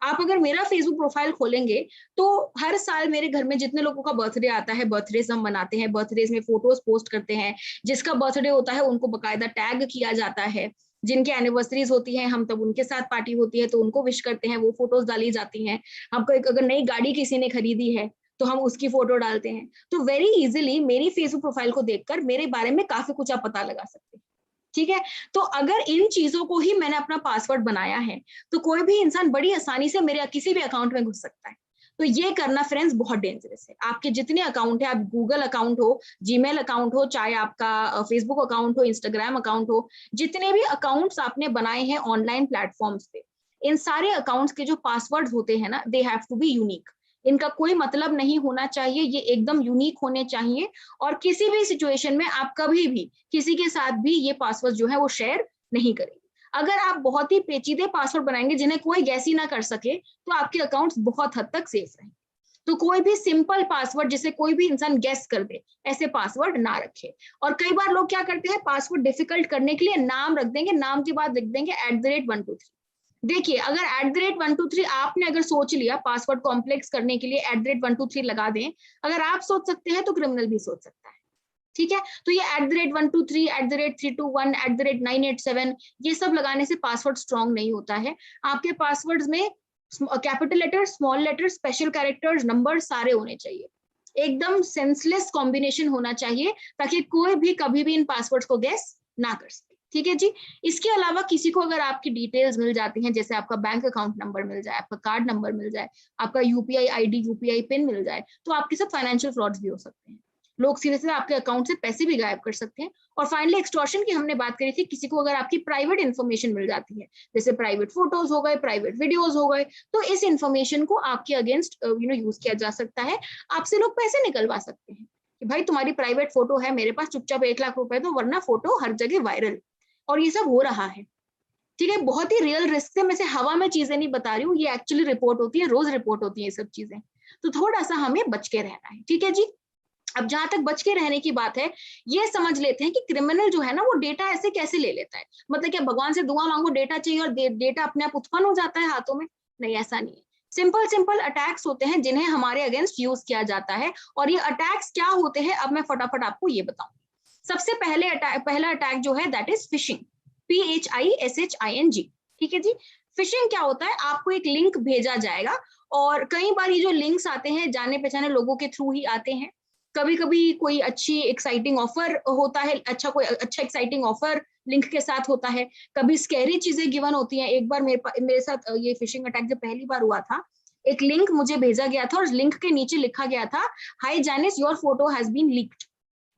आप अगर मेरा फेसबुक प्रोफाइल खोलेंगे तो हर साल मेरे घर में जितने लोगों का बर्थडे आता है, बर्थडेज हम मनाते हैं, बर्थडेज में फोटोज पोस्ट करते हैं, जिसका बर्थडे होता है उनको बकायदा टैग किया जाता है, जिनके एनिवर्सरीज होती हैं हम तब उनके साथ पार्टी होती है तो उनको विश करते हैं, वो फोटोज डाली जाती हैं। हमको अगर नई गाड़ी किसी ने खरीदी है तो हम उसकी फोटो डालते हैं। तो वेरी इजिली मेरी फेसबुक प्रोफाइल को देखकर मेरे बारे में काफी कुछ आप पता लगा सकते हैं। ठीक है, तो अगर इन चीजों को ही मैंने अपना पासवर्ड बनाया है तो कोई भी इंसान बड़ी आसानी से मेरे किसी भी अकाउंट में घुस सकता है। तो ये करना फ्रेंड्स बहुत डेंजरस है। आपके जितने अकाउंट है, आप गूगल अकाउंट हो, जीमेल अकाउंट हो, चाहे आपका फेसबुक अकाउंट हो, इंस्टाग्राम अकाउंट हो, जितने भी अकाउंट्स आपने बनाए हैं ऑनलाइन प्लेटफॉर्म्स पे, इन सारे अकाउंट्स के जो पासवर्ड होते हैं ना, they have to be unique. इनका कोई मतलब नहीं होना चाहिए, ये एकदम यूनिक होने चाहिए। और किसी भी सिचुएशन में आप कभी भी किसी के साथ भी ये पासवर्ड जो है वो शेयर नहीं करेंगे। अगर आप बहुत ही पेचीदे पासवर्ड बनाएंगे जिन्हें कोई गैस ही ना कर सके तो आपके अकाउंट्स बहुत हद तक सेफ रहेंगे। तो कोई भी सिंपल पासवर्ड जिसे कोई भी इंसान गेस कर दे, ऐसे पासवर्ड ना रखे। और कई बार लोग क्या करते हैं, पासवर्ड डिफिकल्ट करने के लिए नाम रख देंगे, नाम के बाद लिख देंगे @123। देखिए, अगर @123 आपने अगर सोच लिया पासवर्ड कॉम्प्लेक्स करने के लिए @123 लगा दें, अगर आप सोच सकते हैं तो क्रिमिनल भी सोच सकता है। ठीक है, तो ये @123, @321, @987 ये सब लगाने से पासवर्ड स्ट्रॉन्ग नहीं होता है। आपके पासवर्ड्स में capital letter, small letter, special characters, number सारे होने चाहिए। एकदम सेंसलेस कॉम्बिनेशन होना चाहिए ताकि कोई भी कभी भी इन पासवर्ड्स को गेस ना कर सके। ठीक है जी। इसके अलावा किसी को अगर आपकी डिटेल्स मिल जाती हैं, जैसे आपका बैंक अकाउंट नंबर मिल जाए, आपका कार्ड नंबर मिल जाए, आपका यूपीआई आईडी, यूपीआई पिन मिल जाए, तो आपके साथ फाइनेंशियल फ्रॉड्स भी हो सकते हैं। लोग सीधे सीधे आपके अकाउंट से पैसे भी गायब कर सकते हैं। और फाइनली एक्सटॉर्शन की हमने बात करी थी, किसी को अगर आपकी प्राइवेट इन्फॉर्मेशन मिल जाती है, जैसे प्राइवेट फोटोज हो गए, प्राइवेट वीडियोज हो गए, तो इस इन्फॉर्मेशन को आपके अगेंस्ट यूज किया जा सकता है। आपसे लोग पैसे निकलवा सकते हैं कि भाई तुम्हारी प्राइवेट फोटो है मेरे पास, चुपचाप 1 लाख रुपए दो वरना फोटो हर जगह वायरल। और ये सब हो रहा है। ठीक है, बहुत ही रियल रिस्क है, मैं से हवा में चीजें नहीं बता रही हूँ, ये एक्चुअली रिपोर्ट होती है, रोज रिपोर्ट होती है ये सब चीजें। तो थोड़ा सा हमें बच के रहना है। ठीक है जी। अब जहां तक बच के रहने की बात है, ये समझ लेते हैं कि क्रिमिनल जो है ना वो डेटा ऐसे कैसे ले लेता है। मतलब क्या भगवान से दुआ मांगो डेटा चाहिए और डेटा अपने आप उत्पन्न हो जाता है हाथों में? नहीं, ऐसा नहीं है। सिंपल सिंपल अटैक्स होते हैं जिन्हें हमारे अगेंस्ट यूज किया जाता है। और ये अटैक्स क्या होते हैं अब मैं फटाफट आपको ये बताऊंगी। सबसे पहला अटैक जो है दैट इज फिशिंग, PHISHING। ठीक है जी। फिशिंग क्या होता है, आपको एक लिंक भेजा जाएगा और कई बार ये जो लिंक्स आते हैं जाने पहचाने लोगों के थ्रू ही आते हैं। कभी कभी कोई अच्छी एक्साइटिंग ऑफर होता है, कोई अच्छा एक्साइटिंग ऑफर लिंक के साथ होता है। कभी स्कैरी चीजें गिवन होती हैं। एक बार मेरे साथ ये फिशिंग अटैक जब पहली बार हुआ था, एक लिंक मुझे भेजा गया था और लिंक के नीचे लिखा गया था, hi Janice your photo has been leaked.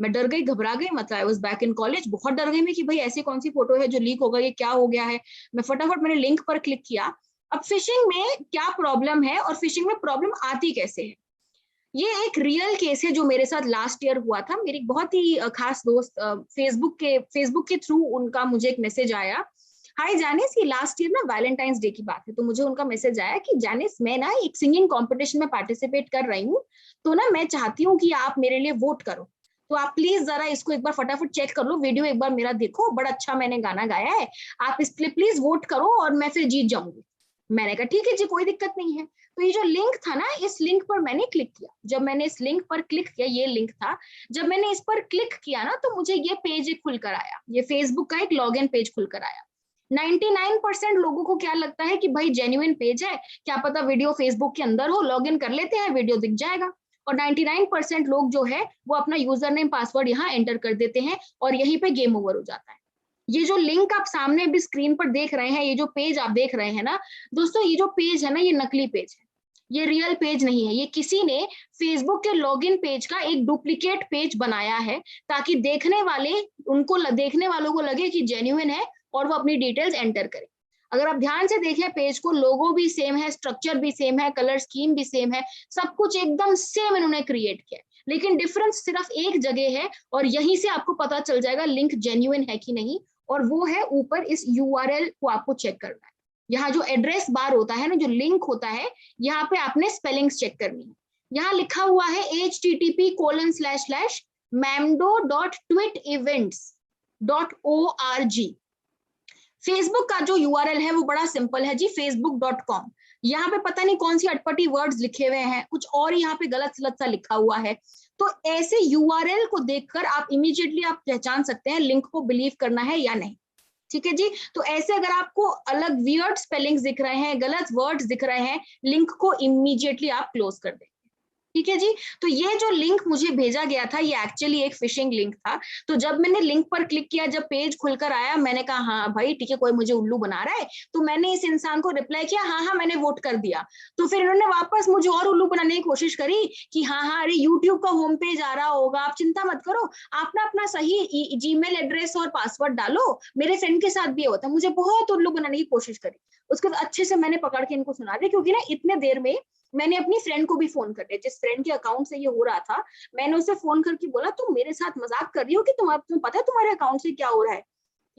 मैं डर गई, घबरा गई, मतलब I was back in college, बहुत डर गई मैं कि भाई ऐसी कौन सी फोटो है जो लीक हो गई, क्या हो गया है। मैं फटाफट मैंने लिंक पर क्लिक किया। अब फिशिंग में क्या प्रॉब्लम है और फिशिंग में प्रॉब्लम आती कैसे है, ये एक रियल केस है जो मेरे साथ लास्ट ईयर हुआ था। मेरी बहुत ही खास दोस्त फेसबुक के थ्रू उनका मुझे एक मैसेज आया, हाय जैनिस, ये लास्ट ईयर ना वैलेंटाइंस डे की बात है, तो मुझे उनका मैसेज आया कि जैनिस मैं ना एक सिंगिंग कॉम्पिटिशन में पार्टिसिपेट कर रही हूँ, तो ना मैं चाहती हूँ कि आप मेरे लिए वोट करो, तो आप प्लीज जरा इसको एक बार फटाफट चेक कर लो, वीडियो एक बार मेरा देखो, बड़ा अच्छा मैंने गाना गाया है, आप इस लिए प्लीज वोट करो और मैं फिर जीत जाऊंगी। मैंने कहा ठीक है जी, कोई दिक्कत नहीं है। तो ये जो लिंक था ना, इस लिंक पर मैंने क्लिक किया। जब मैंने इस लिंक पर क्लिक किया, ये लिंक था, जब मैंने इस पर क्लिक किया ना तो मुझे ये पेज एक खुलकर आया, ये फेसबुक का एक लॉगिन पेज खुलकर आया। 99% लोगों को क्या लगता है कि भाई जेन्युइन पेज है, क्या पता वीडियो फेसबुक के अंदर हो, लॉगिन कर लेते हैं, वीडियो दिख जाएगा। और 99% लोग जो है वो अपना यूजर नेम पासवर्ड यहाँ एंटर कर देते हैं और यहीं पे गेम ओवर हो जाता है। ये जो लिंक आप सामने अभी स्क्रीन पर देख रहे हैं, ये जो पेज आप देख रहे हैं ना दोस्तों, ये जो पेज है ना, ये नकली पेज है, ये रियल पेज नहीं है। ये किसी ने फेसबुक के लॉगिन पेज का एक डुप्लीकेट पेज बनाया है ताकि देखने वालों को लगे कि जेन्युइन है और वो अपनी डिटेल्स एंटर करें। अगर आप ध्यान से देखें पेज को, लोगो भी सेम है, स्ट्रक्चर भी सेम है, कलर स्कीम भी सेम है, सब कुछ एकदम सेम इन्होंने क्रिएट किया है, लेकिन डिफरेंस सिर्फ एक जगह है और यहीं से आपको पता चल जाएगा लिंक जेन्युइन है कि नहीं, और वो है ऊपर इस URL को आपको चेक करना है। यहाँ जो एड्रेस बार होता है ना, जो लिंक होता है, यहाँ पे आपने स्पेलिंग्स चेक करनी है। यहाँ लिखा हुआ है http://mamdo.twitevents.org। फेसबुक का जो URL है वो बड़ा सिंपल है जी, facebook.com। यहाँ पे पता नहीं कौन सी अटपटी वर्ड्स लिखे हुए हैं, कुछ और यहाँ पे गलत सलत सा लिखा हुआ है। तो ऐसे URL को देखकर आप इमीडिएटली आप पहचान सकते हैं लिंक को बिलीव करना है या नहीं। ठीक है जी। तो ऐसे अगर आपको अलग वियर्ड स्पेलिंग्स दिख रहे हैं, गलत वर्ड्स दिख रहे हैं, लिंक को इमीडिएटली आप क्लोज कर दें। ठीक है जी। तो ये जो लिंक मुझे भेजा गया था ये एक्चुअली एक फिशिंग लिंक था। तो जब मैंने लिंक पर क्लिक किया, जब पेज खुलकर आया, मैंने कहा हाँ भाई ठीक है, कोई मुझे उल्लू बना रहा है। तो मैंने इस इंसान को रिप्लाई किया हाँ हाँ मैंने वोट कर दिया। तो फिर इन्होंने वापस मुझे और उल्लू बनाने की कोशिश करी कि हाँ हाँ अरे यूट्यूब का होम पेज आ रहा होगा, आप चिंता मत करो, आप ना अपना सही जीमेल एड्रेस और पासवर्ड डालो। मेरे फ्रेंड के साथ भी होता, मुझे बहुत उल्लू बनाने की कोशिश करी। उसके बाद अच्छे से मैंने पकड़ के इनको सुना दिया, क्योंकि ना इतने देर में मैंने अपनी फ्रेंड को भी फोन कर दिया, जिस फ्रेंड के अकाउंट से ये हो रहा था। मैंने उसे फोन करके बोला तुम मेरे साथ मजाक कर रही हो कि तुम्हें पता है तुम्हारे अकाउंट से क्या हो रहा है?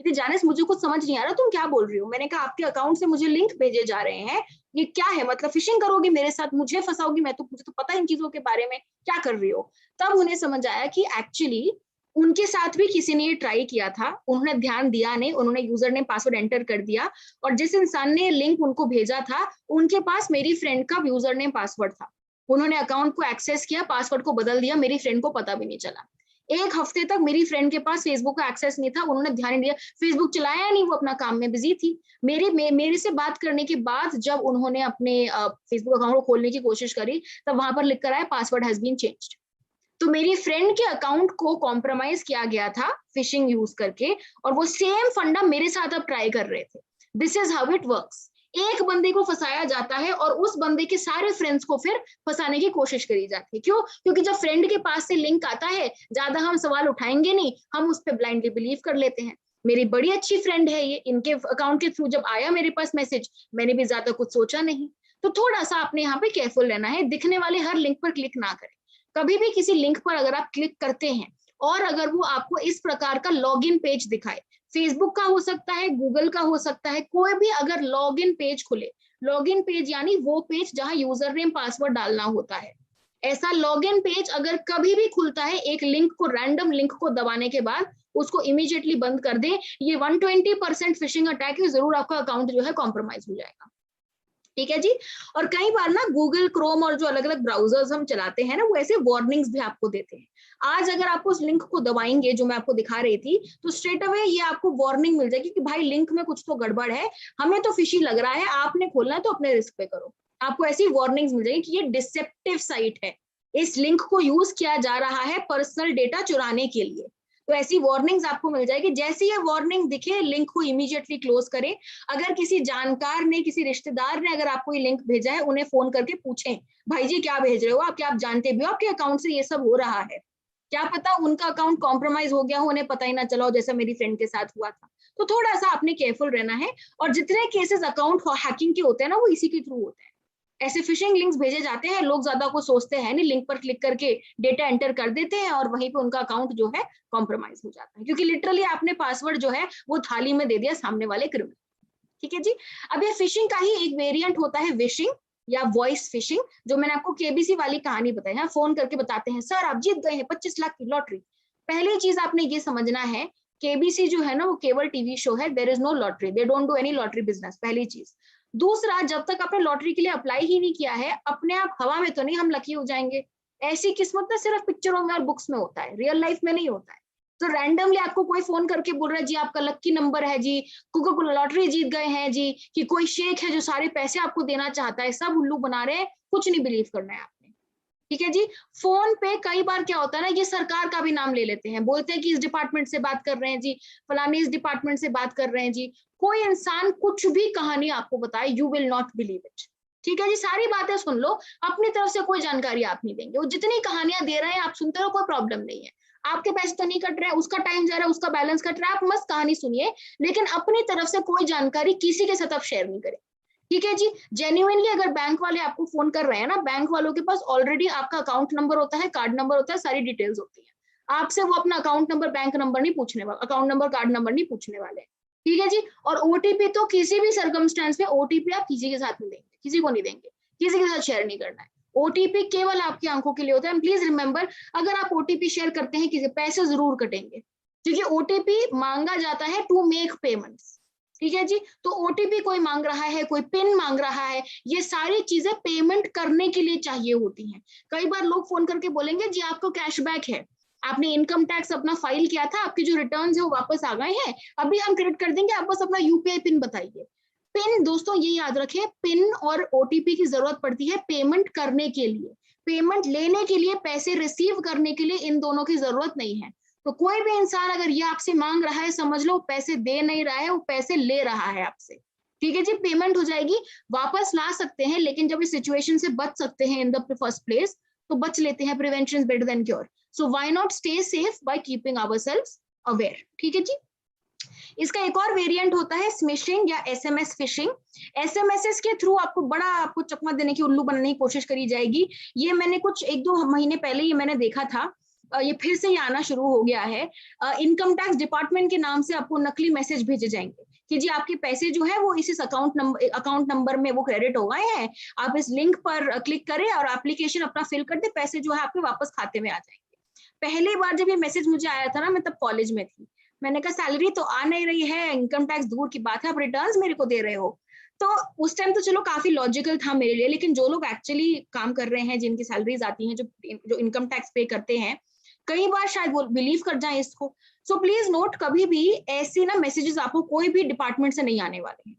क्योंकि जाने से मुझे कुछ समझ नहीं आ रहा, तुम क्या बोल रही हो? मैंने कहा आपके अकाउंट से मुझे लिंक भेजे जा रहे हैं, ये क्या है? मतलब फिशिंग करोगी मेरे साथ, मुझे फंसाओगी? मुझे तो पता है इन चीजों के बारे में, क्या कर रही हो? तब उन्हें समझ आया कि एक्चुअली उनके साथ भी किसी ने ये ट्राई किया था, उन्होंने ध्यान दिया नहीं, उन्होंने यूजर नेम पासवर्ड एंटर कर दिया और जिस इंसान ने लिंक उनको भेजा था उनके पास मेरी फ्रेंड का यूजर नेम पासवर्ड था। उन्होंने अकाउंट को एक्सेस किया, पासवर्ड को बदल दिया, मेरी फ्रेंड को पता भी नहीं चला। एक हफ्ते तक मेरी फ्रेंड के पास फेसबुक का एक्सेस नहीं था, उन्होंने ध्यान नहीं दिया, फेसबुक चलाया नहीं, वो अपना काम में बिजी थी। मेरे से बात करने के बाद जब उन्होंने अपने फेसबुक अकाउंट को खोलने की कोशिश करी, तब वहां पर लिख कर आया पासवर्ड हैज बीन चेंज्ड। तो मेरी फ्रेंड के अकाउंट को कॉम्प्रोमाइज किया गया था फिशिंग यूज करके, और वो सेम फंडा मेरे साथ अब ट्राई कर रहे थे। This is how it works. एक बंदे को फंसाया जाता है और उस बंदे के सारे फ्रेंड्स को फिर फंसाने की कोशिश करी जाती है। क्यों? क्योंकि जब फ्रेंड के पास से लिंक आता है, ज्यादा हम सवाल उठाएंगे नहीं, हम उस पर ब्लाइंडली बिलीव कर लेते हैं। मेरी बड़ी अच्छी फ्रेंड है ये, इनके अकाउंट के थ्रू जब आया मेरे पास मैसेज, मैंने भी ज्यादा कुछ सोचा नहीं। तो थोड़ा सा आपने यहाँ पे केयरफुल रहना है, दिखने वाले हर लिंक पर क्लिक ना करें। कभी भी किसी लिंक पर अगर आप क्लिक करते हैं और अगर वो आपको इस प्रकार का लॉगिन पेज दिखाए, फेसबुक का हो सकता है, गूगल का हो सकता है, कोई भी अगर लॉगिन पेज खुले, लॉगिन पेज यानी वो पेज जहां यूजर नेम पासवर्ड डालना होता है, ऐसा लॉगिन पेज अगर कभी भी खुलता है, एक लिंक को, रैंडम लिंक को दबाने के बाद उसको इमीडिएटली बंद कर दें। ये 120% फिशिंग अटैक है, जरूर आपका अकाउंट जो है कॉम्प्रोमाइज हो जाएगा। ठीक है जी। और कई बार ना गूगल क्रोम और जो अलग अलग ब्राउजर्स हम चलाते हैं ना, वो ऐसे वार्निंग्स भी आपको देते हैं। आज अगर आप उस लिंक को दबाएंगे जो मैं आपको दिखा रही थी, तो स्ट्रेट अवे ये आपको वार्निंग मिल जाएगी कि भाई लिंक में कुछ तो गड़बड़ है, हमें तो फिशी लग रहा है, आपने खोलना है तो अपने रिस्क पे करो। आपको ऐसी वार्निंग्स मिल जाएगी कि ये डिसेप्टिव साइट है, इस लिंक को यूज किया जा रहा है पर्सनल डेटा चुराने के लिए। तो ऐसी वार्निंग्स आपको मिल जाएगी। जैसे ये वार्निंग दिखे, लिंक को इमीडिएटली क्लोज करें। अगर किसी जानकार ने, किसी रिश्तेदार ने अगर आपको ये लिंक भेजा है, उन्हें फोन करके पूछें भाई जी क्या भेज रहे हो आप, क्या आप जानते भी हो आपके अकाउंट से ये सब हो रहा है? क्या पता उनका अकाउंट कॉम्प्रोमाइज हो गया हो, उन्हें पता ही ना चला हो, जैसा मेरी फ्रेंड के साथ हुआ था। तो थोड़ा सा आपने केयरफुल रहना है। और जितने केसेस अकाउंट हैकिंग के होते हैं ना, वो इसी के थ्रू होते हैं। ऐसे फिशिंग लिंक्स भेजे जाते हैं, लोग ज्यादा कुछ सोचते हैं नहीं, लिंक पर क्लिक करके डेटा एंटर कर देते हैं और वहीं पे उनका अकाउंट जो है कॉम्प्रोमाइज हो जाता है, क्योंकि लिटरली आपने पासवर्ड जो है वो थाली में दे दिया सामने वाले क्रिमिनल। ठीक है जी। अब ये फिशिंग का ही एक वेरिएंट होता है विशिंग या वॉइस फिशिंग, जो मैंने आपको केबीसी वाली कहानी बताई है। फोन करके बताते हैं सर आप जीत गए हैं 25 लाख की लॉटरी। पहली चीज आपने ये समझना है, केबीसी जो है ना वो केवल टीवी शो है, there is no lottery, they don't do any lottery business, पहली चीज। दूसरा, जब तक आपने लॉटरी के लिए अप्लाई ही नहीं किया है, अपने आप हवा में तो नहीं हम लकी हो जाएंगे। ऐसी किस्मत ना सिर्फ पिक्चरों में और बुक्स में होता है, रियल लाइफ में नहीं होता है। तो रैंडमली आपको कोई फोन करके बोल रहा है जी आपका लक्की नंबर है जी, को लॉटरी जीत गए हैं जी, कि कोई शेख है जो सारे पैसे आपको देना चाहता है, सब उल्लू बना रहे हैं, कुछ नहीं बिलीव करना है आपने। ठीक है जी। फोन पे कई बार क्या होता है ना, ये सरकार का भी नाम ले लेते हैं, बोलते हैं कि इस डिपार्टमेंट से बात कर रहे हैं जी, फलानी इस डिपार्टमेंट से बात कर रहे हैं जी। कोई इंसान कुछ भी कहानी आपको बताए, you will not believe it. ठीक है जी, सारी बातें सुन लो, अपनी तरफ से कोई जानकारी आप नहीं देंगे। वो जितनी कहानियां दे रहे हैं आप सुनते रहो, कोई प्रॉब्लम नहीं है, आपके पैसे तो नहीं कट रहे हैं, उसका टाइम जा रहा है, उसका बैलेंस कट रहा है, आप मस्त कहानी सुनिए, लेकिन अपनी तरफ से कोई जानकारी किसी के साथ आप शेयर नहीं करें। ठीक है जी। जेन्युइनली अगर बैंक वाले आपको फोन कर रहे हैं ना, बैंक वालों के पास ऑलरेडी आपका अकाउंट नंबर होता है, कार्ड नंबर होता है, सारी डिटेल्स होती है। आपसे वो अपना अकाउंट नंबर, बैंक नंबर नहीं पूछने वाले, अकाउंट नंबर, कार्ड नंबर नहीं पूछने वाले। ठीक है जी। और ओटीपी तो किसी भी सर्कमस्टेंस में ओटीपी आप किसी के साथ नहीं देंगे, किसी को नहीं देंगे, किसी के साथ शेयर नहीं करना है। ओटीपी केवल आपकी आंखों के लिए होता है। प्लीज रिमेंबर, अगर आप ओटीपी शेयर करते हैं किसी, पैसे जरूर कटेंगे, क्योंकि ओटीपी मांगा जाता है टू मेक पेमेंट्स। ठीक है जी। तो ओटीपी कोई मांग रहा है, कोई पिन मांग रहा है, ये सारी चीजें पेमेंट करने के लिए चाहिए होती हैं। कई बार लोग फोन करके बोलेंगे जी आपको कैशबैक है, आपने इनकम टैक्स अपना फाइल किया था, आपके जो रिटर्न्स है वो वापस आ गए हैं, अभी हम क्रेडिट कर देंगे, आप बस अपना यूपीआई पिन बताइए। पिन, दोस्तों ये याद रखें, पिन और ओटीपी की जरूरत पड़ती है पेमेंट करने के लिए, पेमेंट लेने के लिए, पैसे रिसीव करने के लिए इन दोनों की जरूरत नहीं है। तो कोई भी इंसान अगर ये आपसे मांग रहा है, समझ लो पैसे दे नहीं रहा है, वो पैसे ले रहा है आपसे। ठीक है जी। पेमेंट हो जाएगी, वापस ला सकते हैं, लेकिन जब इस सिचुएशन से बच सकते हैं इन द फर्स्ट प्लेस, तो बच लेते हैं। Prevention is better than cure, so why not stay safe by keeping ourselves aware. ठीक है जी। इसका एक और वेरिएंट होता है स्मिशिंग या एसएमएस फिशिंग। एसएमएस के थ्रू आपको चकमा देने की, उल्लू बनाने की कोशिश करी जाएगी। ये मैंने कुछ 1-2 महीने पहले ये मैंने देखा था, ये फिर से ये आना शुरू हो गया है। इनकम टैक्स डिपार्टमेंट के नाम से आपको नकली मैसेज भेजे जाएंगे कि जी आपके पैसे जो है वो इस अकाउंट नंबर में वो क्रेडिट हो गए हैं, आप इस लिंक पर क्लिक करें और एप्लीकेशन अपना फिल कर दे, पैसे जो है आपके वापस खाते में आ जाएंगे। पहली बार जब ये मैसेज मुझे आया था ना, मैं तब कॉलेज में थी, मैंने कहा सैलरी तो आ नहीं रही है, इनकम टैक्स दूर की बात है, आप रिटर्न्स मेरे को दे रहे हो। तो उस टाइम तो चलो काफी लॉजिकल था मेरे लिए, लेकिन जो लोग एक्चुअली काम कर रहे हैं, जिनकी सैलरीज आती हैं, जो इनकम टैक्स पे करते हैं, कई बार शायद वो बिलीव कर जाए इसको। सो प्लीज नोट, कभी भी ऐसे ना मैसेजेस आपको कोई भी डिपार्टमेंट से नहीं आने वाले हैं।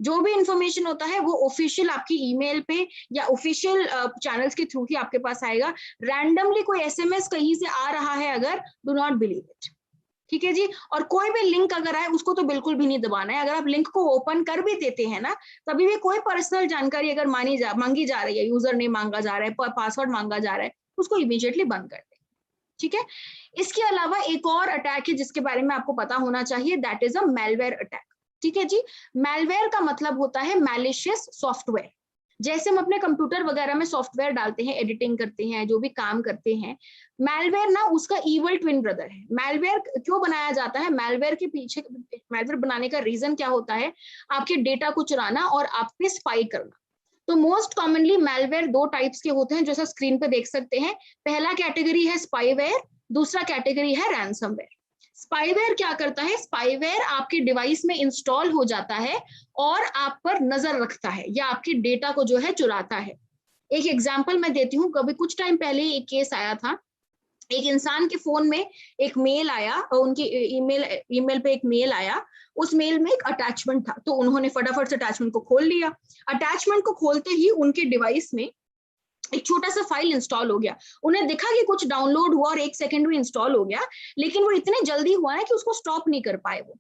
जो भी इंफॉर्मेशन होता है वो ऑफिशियल आपकी ईमेल पे या ऑफिशियल चैनल्स के थ्रू ही आपके पास आएगा। रैंडमली कोई एसएमएस कहीं से आ रहा है अगर, डू नॉट बिलीव इट। ठीक है जी। और कोई भी लिंक अगर आए उसको तो बिल्कुल भी नहीं दबाना है। अगर आप लिंक को ओपन कर भी देते हैं ना, तभी भी कोई पर्सनल जानकारी अगर मांगी जा रही है, यूजर नेम मांगा जा रहा है, पासवर्ड मांगा जा रहा है, उसको इमीडिएटली बंद कर दें। ठीक है। इसके अलावा एक और अटैक है जिसके बारे में आपको पता होना चाहिए, that is a malware attack. ठीक है जी। मैलवेयर का मतलब होता है मैलिशियस सॉफ्टवेयर। जैसे हम अपने कंप्यूटर वगैरह में सॉफ्टवेयर डालते हैं, एडिटिंग करते हैं, जो भी काम करते हैं, मैलवेयर ना उसका इवल ट्विन ब्रदर है। मैलवेयर क्यों बनाया जाता है? मैलवेयर के पीछे, मैलवेयर बनाने का रीजन क्या होता है? आपके डेटा को चुराना और आप पे स्पाई करना। तो मोस्ट कॉमनली मैलवेयर 2 टाइप्स के होते हैं, जैसा स्क्रीन पे देख सकते हैं। पहला कैटेगरी है स्पाईवेयर, दूसरा कैटेगरी है रैंसमवेयर। स्पाईवेयर क्या करता है? स्पाईवेयर आपके डिवाइस में इंस्टॉल हो जाता है और आप पर नजर रखता है या आपके डेटा को जो है चुराता है। एक एग्जांपल मैं देती हूँ। कभी कुछ टाइम पहले एक केस आया था, एक इंसान के फोन में एक मेल आया और उनकी ईमेल पे एक मेल आया, उस मेल में एक अटैचमेंट था, तो उन्होंने फटाफट से अटैचमेंट को खोल लिया। अटैचमेंट को खोलते ही उनके डिवाइस में एक छोटा सा फाइल इंस्टॉल हो गया। उन्हें दिखा कि कुछ डाउनलोड हुआ और 1 सेकंड में इंस्टॉल हो गया, लेकिन वो इतने जल्दी हुआ है कि उसको स्टॉप नहीं कर पाए। वो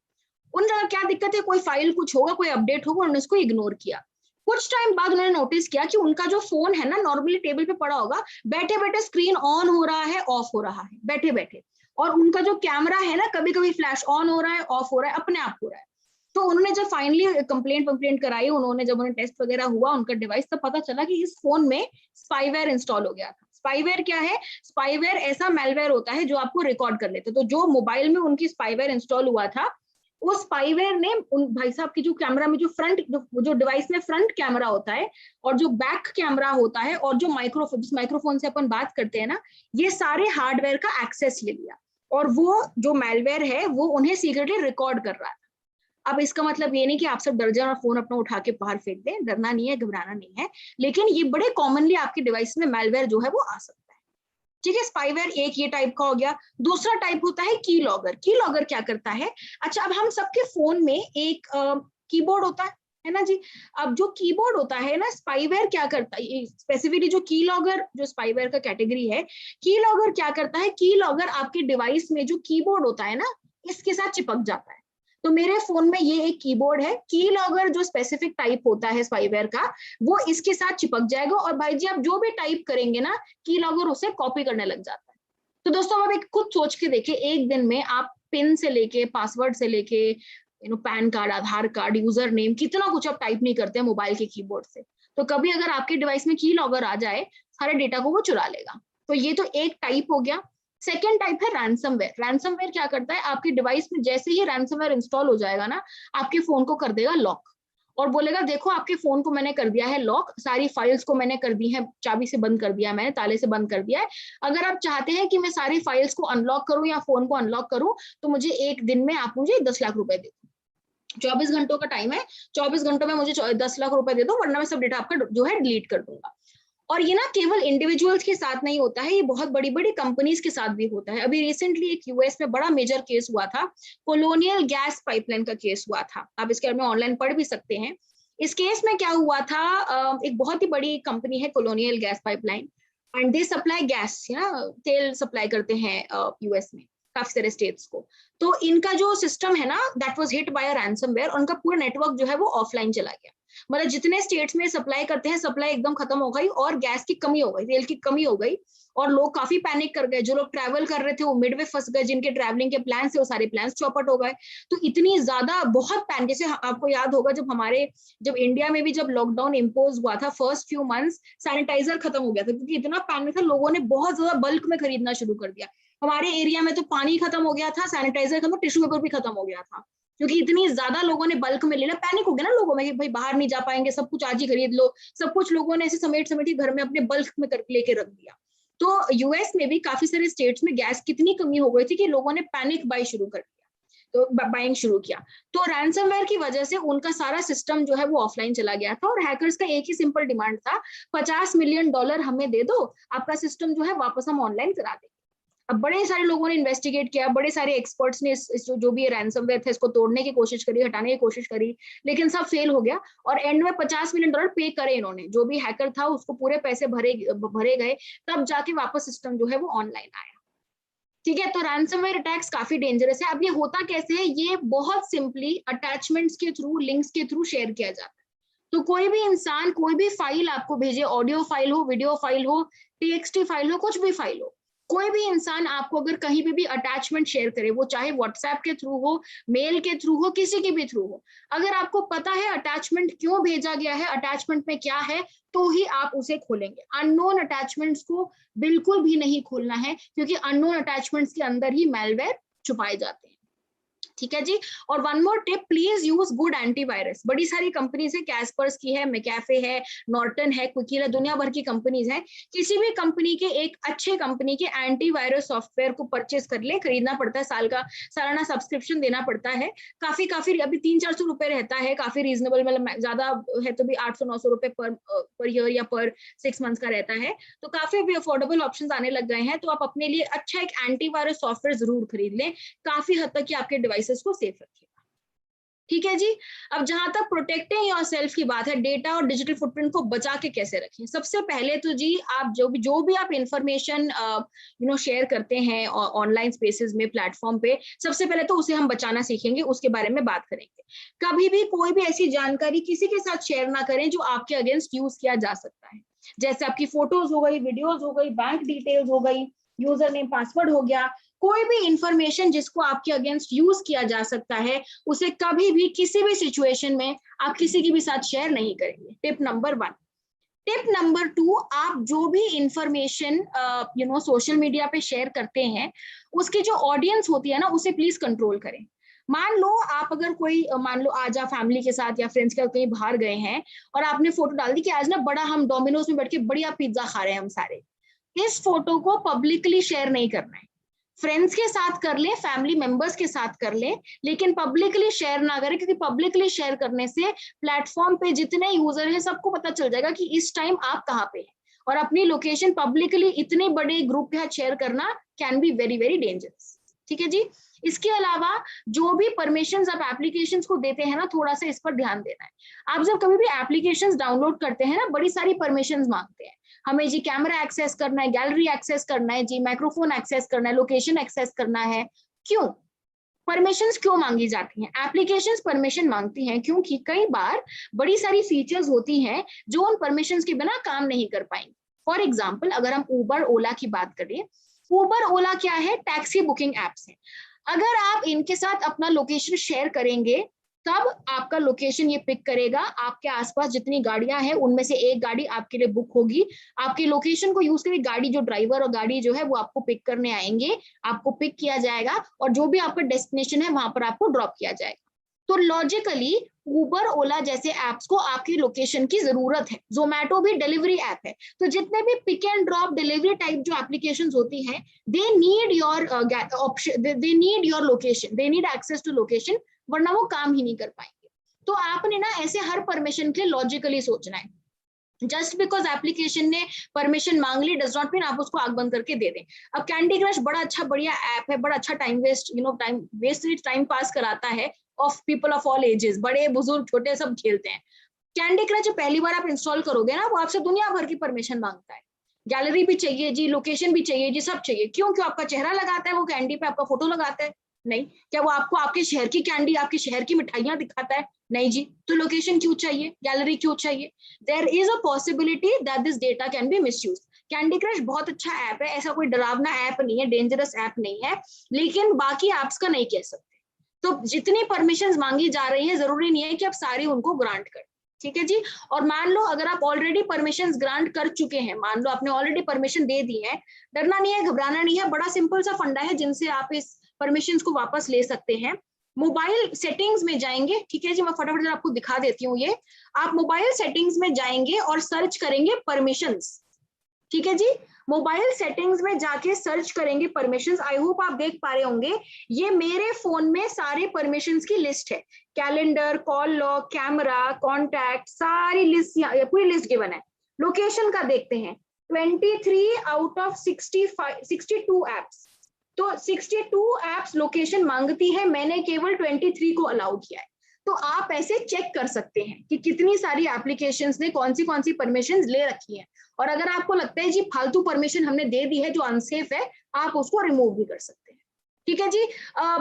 उन जगह क्या दिक्कत है, कोई फाइल कुछ होगा, कोई अपडेट होगा, उन्होंने उसको इग्नोर किया। कुछ टाइम बाद उन्होंने नोटिस किया कि उनका जो फोन है ना, नॉर्मली टेबल पे पड़ा होगा, बैठे बैठे स्क्रीन ऑन हो रहा है, ऑफ हो रहा है, बैठे बैठे। और उनका जो कैमरा है ना, कभी कभी फ्लैश ऑन हो रहा है, ऑफ हो रहा है, अपने आप हो रहा है। तो उन्होंने जब फाइनली कंप्लेंट कराई, जब उन्हें टेस्ट वगैरह हुआ उनका डिवाइस, तब पता चला कि इस फोन में स्पाईवेयर इंस्टॉल हो गया था। स्पाईवेयर क्या है? स्पाईवेयर ऐसा मैलवेयर होता है जो आपको रिकॉर्ड कर लेते। तो जो मोबाइल में उनकी स्पाईवेयर इंस्टॉल हुआ था, वो स्पाईवेयर ने उन भाई साहब की जो कैमरा में जो फ्रंट जो डिवाइस में फ्रंट कैमरा होता है और जो बैक कैमरा होता है और जो माइक्रोफोन से अपन बात करते हैं ना, ये सारे हार्डवेयर का एक्सेस ले लिया और वो जो मैलवेयर है वो उन्हें सीक्रेटली रिकॉर्ड कर रहा था। अब इसका मतलब ये नहीं कि आप सब डर जाए और फोन अपना उठा के बाहर फेंक दें, डरना नहीं है, घबराना नहीं है, लेकिन ये बड़े कॉमनली आपके डिवाइस में मैलवेयर जो है वो आ सकता है। ठीक है। स्पाईवेयर एक ये टाइप का हो गया। दूसरा टाइप होता है की लॉगर। की लॉगर क्या करता है? अच्छा, अब हम सबके फोन में एक कीबोर्ड होता है है ना जी। अब जो कीबोर्ड होता है ना, स्पाईवेयर क्या करता है, स्पेसिफिकली जो कीलॉगर जो स्पाईवेयर का कैटेगरी है, कीलॉगर क्या करता है, कीलॉगर आपके डिवाइस में जो कीबोर्ड होता है ना, इसके साथ चिपक जाता है। तो मेरे फोन में ये एक कीबोर्ड है, कीलॉगर जो स्पेसिफिक टाइप होता है स्पाईवेयर का, वो इसके साथ चिपक जाएगा, और भाई जी आप जो भी टाइप करेंगे ना, कीलॉगर उसे कॉपी करने लग जाता है। तो दोस्तों आप एक खुद सोच के देखिए, एक दिन में आप पिन से लेके, पासवर्ड से लेके, पैन कार्ड, आधार कार्ड, यूजर नेम, कितना कुछ आप टाइप नहीं करते हैं मोबाइल के कीबोर्ड से। तो कभी अगर आपके डिवाइस में कीलॉगर आ जाए, सारे डेटा को वो चुरा लेगा। तो ये तो एक टाइप हो गया। सेकेंड टाइप है रैंसमवेयर। रैंसमवेयर क्या करता है, आपके डिवाइस में जैसे ही रैंसमवेयर इंस्टॉल हो जाएगा ना, आपके फोन को कर देगा लॉक, और बोलेगा देखो आपके फोन को मैंने कर दिया है लॉक, सारी फाइल्स को मैंने कर दी है, चाबी से बंद कर दिया है, मैंने ताले से बंद कर दिया है। अगर आप चाहते हैं कि मैं सारी फाइल्स को अनलॉक करूं या फोन को अनलॉक करूं, तो मुझे एक दिन में आप मुझे 10 लाख रुपए दे दो। 24 घंटों का टाइम है, 24 घंटों में मुझे 10 लाख रुपए दे दो, वरना मैं सब डेटा आपका जो है डिलीट कर दूंगा। और ये ना केवल इंडिविजुअल्स के साथ नहीं होता है, ये बहुत बड़ी बड़ी कंपनीज के साथ भी होता है। अभी रिसेंटली एक यूएस में बड़ा मेजर केस हुआ था, कोलोनियल गैस पाइपलाइन का केस हुआ था, आप इसके बारे में ऑनलाइन पढ़ भी सकते हैं। इस केस में क्या हुआ था, एक बहुत ही बड़ी कंपनी है colonial gas pipeline, and they supply gas, तेल सप्लाई करते हैं यूएस में काफी सारे स्टेट्स को। तो इनका जो सिस्टम है ना, that was hit by a ransomware, उनका पूरा नेटवर्क जो है वो ऑफलाइन चला गया। मतलब जितने स्टेट्स में सप्लाई करते हैं, सप्लाई एकदम खत्म हो गई, और गैस की कमी हो गई, तेल की कमी हो गई, और लोग काफी पैनिक कर गए। जो लोग ट्रैवल कर रहे थे वो मिडवे फंस गए, जिनके ट्रैवलिंग के प्लान थे वो सारे प्लान्स चौपट हो गए। तो इतनी ज्यादा बहुत पैनिक, जैसे आपको याद होगा जब इंडिया में भी जब लॉकडाउन इम्पोज हुआ था, फर्स्ट फ्यू मंथ्स सैनिटाइजर खत्म हो गया था, क्योंकि इतना पैनिक था, लोगों ने बहुत ज्यादा बल्क में खरीदना शुरू कर दिया। हमारे एरिया में तो पानी खत्म हो गया था, सैनिटाइजर खत्म, टिश्यू पेपर भी खत्म हो गया था, क्योंकि इतनी ज्यादा लोगों ने बल्क में लेना, पैनिक हो गया ना लोगों में कि भाई बाहर नहीं जा पाएंगे, सब कुछ आज ही खरीद लो। सब कुछ लोगों ने ऐसे समेट समेट घर में अपने बल्क में लेके रख दिया। तो यूएस में भी काफी सारे स्टेट्स में गैस कितनी कमी हो गई थी कि लोगों ने पैनिक बाई शुरू कर दिया, तो बाइंग शुरू किया। तो रैंसमवेयर की वजह से उनका सारा सिस्टम जो है वो ऑफलाइन चला गया था, और हैकर्स का एक ही सिंपल डिमांड था, $50 मिलियन हमें दे दो, आपका सिस्टम जो है वापस हम ऑनलाइन करा देंगे। अब बड़े सारे लोगों ने इन्वेस्टिगेट किया, बड़े सारे एक्सपर्ट्स ने जो भी रैंसमवेयर था इसको तोड़ने की कोशिश करी, हटाने की कोशिश करी, लेकिन सब फेल हो गया। और एंड में $50 मिलियन पे करे इन्होंने, जो भी हैकर था उसको पूरे पैसे भरे गए, तब जाके वापस सिस्टम जो है वो ऑनलाइन आया। ठीक है, तो रैंसमवेयर अटैक्स काफी डेंजरस है। अब ये होता कैसे है, ये बहुत सिंपली अटैचमेंट्स के थ्रू, लिंक्स के थ्रू शेयर किया जाता है। तो कोई भी इंसान कोई भी फाइल आपको भेजे, ऑडियो फाइल हो, वीडियो फाइल हो, टीएक्सटी फाइल हो, कुछ भी फाइल हो, कोई भी इंसान आपको अगर कहीं पे भी अटैचमेंट शेयर करे, वो चाहे व्हाट्सएप के थ्रू हो, मेल के थ्रू हो, किसी के भी थ्रू हो, अगर आपको पता है अटैचमेंट क्यों भेजा गया है, अटैचमेंट में क्या है, तो ही आप उसे खोलेंगे। अननोन अटैचमेंट्स को बिल्कुल भी नहीं खोलना है, क्योंकि अननोन अटैचमेंट्स के अंदर ही मैलवेयर छुपाए जाते हैं। ठीक है जी। और one more tip, please use good antivirus. बड़ी सारी कंपनीज है, कैस्पर्स की है, मैकेफे है, नॉर्टन है, क्विकिल है, दुनिया भर की कंपनीज है। किसी भी कंपनी के, एक अच्छे कंपनी के एंटीवायरस सॉफ्टवेयर को परचेज कर ले, खरीदना पड़ता है, सालाना सब्सक्रिप्शन देना पड़ता है, काफी अभी 300-400 रुपए रहता है, काफी रीजनेबल, मतलब ज्यादा है तो भी 800-900 रुपए पर ईयर या पर 6 मंथ्स का रहता है। तो काफी अभी अफोर्डेबल ऑप्शंस आने लग गए हैं, तो आप अपने लिए अच्छा एक एंटीवायरस सॉफ्टवेयर जरूर खरीद लें, काफी हद तक आपके डिवाइस को सेफ रखिएगा। ठीक है जी। अब जहां तक प्रोटेक्टिंग योरसेल्फ की बात है, डेटा और डिजिटल फुटप्रिंट को बचा के कैसे रखें, सबसे पहले तो जी आप जो भी आप इंफॉर्मेशन शेयर करते हैं ऑनलाइन स्पेसेस में, प्लेटफॉर्म पे, सबसे पहले तो उसे हम बचाना सीखेंगे, उसके बारे में बात करेंगे। कभी भी कोई भी ऐसी जानकारी किसी के साथ शेयर ना करें जो आपके अगेंस्ट यूज किया जा सकता है, जैसे आपकी फोटोज हो गई, वीडियोज हो गई, बैंक डिटेल्स हो गई, यूजर नेम पासवर्ड हो गया, कोई भी इंफॉर्मेशन जिसको आपके अगेंस्ट यूज किया जा सकता है, उसे कभी भी किसी भी सिचुएशन में आप किसी के भी साथ शेयर नहीं करेंगे। Tip number 1। टिप नंबर 2, आप जो भी इंफॉर्मेशन सोशल मीडिया पे शेयर करते हैं, उसकी जो ऑडियंस होती है ना, उसे प्लीज कंट्रोल करें। मान लो आप अगर मान लो आज आप फैमिली के साथ या फ्रेंड्स के साथ कहीं बाहर गए हैं और आपने फोटो डाल दी कि आज ना बड़ा हम डोमिनोज में बैठ के बढ़िया पिज्जा खा रहे हैं हम सारे। इस फोटो को पब्लिकली शेयर नहीं करना है। फ्रेंड्स के साथ कर ले, फैमिली मेंबर्स के साथ कर ले, लेकिन पब्लिकली शेयर ना करें, क्योंकि पब्लिकली शेयर करने से प्लेटफॉर्म पे जितने यूजर हैं सबको पता चल जाएगा कि इस टाइम आप कहाँ पे हैं। और अपनी लोकेशन पब्लिकली इतने बड़े ग्रुप के साथ शेयर करना can be very very dangerous. ठीक है जी। इसके अलावा जो भी परमिशंस आप एप्लीकेशंस को देते हैं ना, थोड़ा सा इस पर ध्यान देना है। आप जब कभी भी एप्लीकेशंस डाउनलोड करते हैं ना, बड़ी सारी परमिशंस मांगते हैं हमें जी, कैमरा एक्सेस करना है, गैलरी एक्सेस करना है जी, माइक्रोफोन एक्सेस करना है, लोकेशन एक्सेस करना है। क्यों परमिशंस क्यों मांगी जाती हैं? एप्लीकेशंस परमिशन मांगती हैं क्योंकि कई बार बड़ी सारी फीचर्स होती हैं जो उन परमिशंस के बिना काम नहीं कर पाएंगे। फॉर एग्जाम्पल अगर हम उबर ओला की बात करें, उबर ओला क्या है? टैक्सी बुकिंग एप्स है। अगर आप इनके साथ अपना लोकेशन शेयर करेंगे तब आपका लोकेशन ये पिक करेगा, आपके आसपास जितनी गाड़ियां हैं उनमें से एक गाड़ी आपके लिए बुक होगी, आपके लोकेशन को यूज करके गाड़ी जो ड्राइवर और गाड़ी जो है वो आपको पिक करने आएंगे, आपको पिक किया जाएगा और जो भी आपका डेस्टिनेशन है वहां पर आपको ड्रॉप किया जाएगा। तो लॉजिकली उबर ओला जैसे एप्स को आपकी लोकेशन की जरूरत है। जोमैटो भी डिलीवरी ऐप है। तो जितने भी pick and drop delivery type जो एप्लीकेशंस होती हैं, they need your option, they need your location, they need access to location, वरना वो काम ही नहीं कर पाएंगे। तो आपने ना ऐसे हर परमिशन के लिए लॉजिकली सोचना है। जस्ट बिकॉज एप्लीकेशन ने परमिशन मांग ली डज नॉट मीन आप उसको आग बंद करके दे दें। अब कैंडी क्रश बड़ा अच्छा बढ़िया ऐप है, बड़ा अच्छा टाइम वेस्ट टाइम पास कराता है of people of all ages, बड़े बुजुर्ग छोटे सब खेलते हैं। कैंडी क्रश पहली बार आप इंस्टॉल करोगे ना, वो आपसे दुनिया भर की परमिशन मांगता है, गैलरी भी चाहिए जी, लोकेशन भी चाहिए जी, सब चाहिए। क्यों? क्यों आपका चेहरा लगाता है वो कैंडी पे, आपका फोटो लगाता है? नहीं। क्या वो आपको आपके शहर की कैंडी, आपके शहर की मिठाइयां दिखाता है? नहीं जी। तो लोकेशन क्यों चाहिए, गैलरी क्यों चाहिए? There is a possibility that this data can be misused. Candy Crush बहुत अच्छा ऐप है, ऐसा कोई डरावना ऐप नहीं है, डेंजरस ऐप नहीं है, लेकिन बाकी ऐप्स का नहीं कह सकते। तो जितनी परमिशंस मांगी जा रही है जरूरी नहीं है कि आप सारी उनको ग्रांट करें, ठीक है जी। और मान लो अगर आप ऑलरेडी परमिशंस ग्रांट कर चुके हैं, मान लो आपने ऑलरेडी परमिशन दे दी है, डरना नहीं है, घबराना नहीं है, बड़ा सिंपल सा फंडा है जिनसे आप इस परमिशंस को वापस ले सकते हैं। मोबाइल सेटिंग्स में जाएंगे, ठीक है जी, मैं फटाफट आपको दिखा देती हूँ। ये आप मोबाइल सेटिंग्स में जाएंगे और सर्च करेंगे परमिशंस, ठीक है जी। मोबाइल सेटिंग्स में जाके सर्च करेंगे परमिशंस। आई होप आप देख पा रहे होंगे, ये मेरे फोन में सारे परमिशंस की लिस्ट है, calendar, call log, camera, contact, सारी लिस्ट, पूरी लिस्ट गिवन है। लोकेशन का देखते हैं, 23 आउट ऑफ 62 एप्स, तो 62 एप्स लोकेशन मांगती है, मैंने केवल 23 को अलाउ किया है। तो आप ऐसे चेक कर सकते हैं कि कितनी सारी एप्लीकेशंस ने कौन सी परमिशंस ले रखी हैं। और अगर आपको लगता है जी फालतू परमिशन हमने दे दी है जो अनसेफ है, आप उसको रिमूव भी कर सकते हैं, ठीक है जी।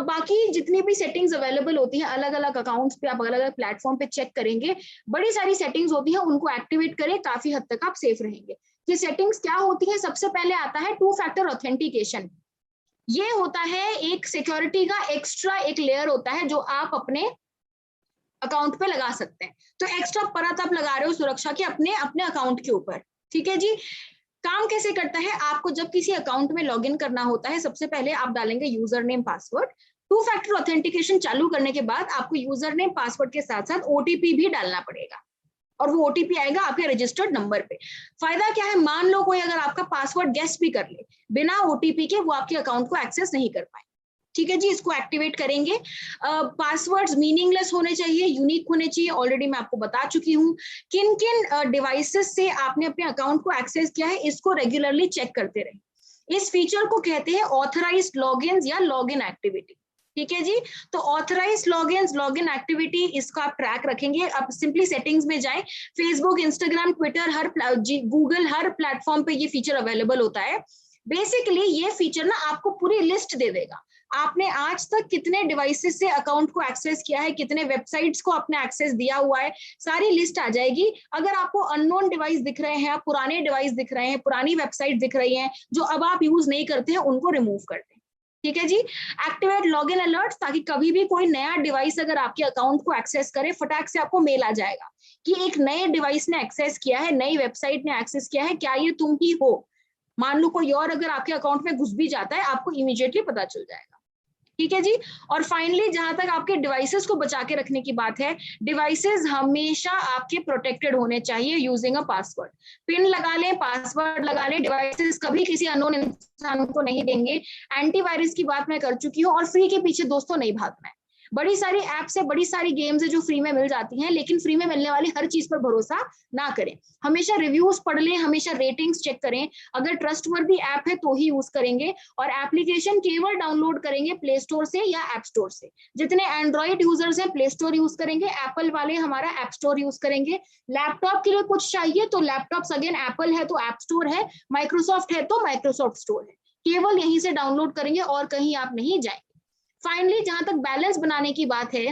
बाकी जितनी भी सेटिंग्स अवेलेबल होती हैं अलग अलग अकाउंट्स पे, आप अलग अलग प्लेटफॉर्म पे चेक करेंगे, बड़ी सारी सेटिंग्स होती हैं, उनको एक्टिवेट करें, काफी हद तक आप सेफ रहेंगे। ये सेटिंग्स क्या होती है? सबसे पहले आता है 2 फैक्टर ऑथेंटिकेशन। ये होता है एक सिक्योरिटी का एक्स्ट्रा एक लेयर होता है जो आप अपने अकाउंट पे लगा सकते हैं। तो एक्स्ट्रा परत आप लगा रहे हो सुरक्षा की अपने अकाउंट के ऊपर, ठीक है जी। काम कैसे करता है? आपको जब किसी अकाउंट में लॉगिन करना होता है, सबसे पहले आप डालेंगे user name password. 2 factor authentication चालू करने के बाद आपको यूजर नेम पासवर्ड के साथ साथ ओटीपी भी डालना पड़ेगा, और वो ओटीपी आएगा आपके रजिस्टर्ड नंबर पे। फायदा क्या है? मान लो कोई अगर आपका पासवर्ड गेस भी कर ले, बिना ओटीपी के वो आपके अकाउंट को एक्सेस नहीं कर पाए, ठीक है जी। इसको एक्टिवेट करेंगे। पासवर्ड्स मीनिंगलेस होने चाहिए, यूनिक होने चाहिए, ऑलरेडी मैं आपको बता चुकी हूँ। किन किन डिवाइसेस से आपने अपने अकाउंट को एक्सेस किया है, इसको रेगुलरली चेक करते रहे। इस फीचर को कहते हैं ऑथराइज्ड लॉगिन्स या लॉगिन एक्टिविटी, ठीक है जी। तो ऑथराइज्ड लॉगिन्स, लॉगिन एक्टिविटी, इसका आप ट्रैक रखेंगे। आप सिंपली सेटिंग्स में जाएं, फेसबुक, इंस्टाग्राम, ट्विटर, गूगल, हर प्लेटफॉर्म पे ये फीचर अवेलेबल होता है। बेसिकली ये फीचर ना आपको पूरी लिस्ट दे देगा, आपने आज तक कितने डिवाइसेस से अकाउंट को एक्सेस किया है, कितने वेबसाइट्स को आपने एक्सेस दिया हुआ है, सारी लिस्ट आ जाएगी। अगर आपको अननोन डिवाइस दिख रहे हैं, पुराने डिवाइस दिख रहे हैं, पुरानी वेबसाइट दिख रही हैं जो अब आप यूज नहीं करते हैं, उनको रिमूव कर दें, ठीक है जी। एक्टिवेट लॉगिन अलर्ट, ताकि कभी भी कोई नया डिवाइस अगर आपके अकाउंट को एक्सेस करे, फटाक से आपको मेल आ जाएगा कि एक नए डिवाइस ने एक्सेस किया है, नई वेबसाइट ने एक्सेस किया है, क्या ये तुम ही हो? मान लो कोई और अगर आपके अकाउंट में घुस भी जाता है, आपको इमीडिएटली पता चल जाएगा, ठीक है जी। और फाइनली जहां तक आपके डिवाइसेस को बचा के रखने की बात है, डिवाइसेस हमेशा आपके प्रोटेक्टेड होने चाहिए यूजिंग अ पासवर्ड। पिन लगा लें, पासवर्ड लगा लें, डिवाइसेस कभी किसी अननोन इंसान को नहीं देंगे। एंटीवायरस की बात मैं कर चुकी हूँ, और फ्री के पीछे दोस्तों नहीं भागना है। बड़ी सारी ऐप्स है, बड़ी सारी गेम्स है जो फ्री में मिल जाती हैं, लेकिन फ्री में मिलने वाली हर चीज पर भरोसा ना करें। हमेशा रिव्यूज पढ़ लें, हमेशा रेटिंग्स चेक करें, अगर ट्रस्टवर्दी ऐप है तो ही यूज करेंगे, और एप्लीकेशन केवल डाउनलोड करेंगे प्ले स्टोर से या ऐप स्टोर से। जितने एंड्रॉइड यूजर्स हैं प्ले स्टोर यूज करेंगे, एप्पल वाले हमारा ऐप स्टोर यूज करेंगे। लैपटॉप के लिए कुछ चाहिए तो लैपटॉप्स अगेन एप्पल है तो ऐप स्टोर है, माइक्रोसॉफ्ट है तो माइक्रोसॉफ्ट स्टोर है, केवल यहीं से डाउनलोड करेंगे और कहीं आप नहीं जाएंगे। फाइनली जहां तक बैलेंस बनाने की बात है,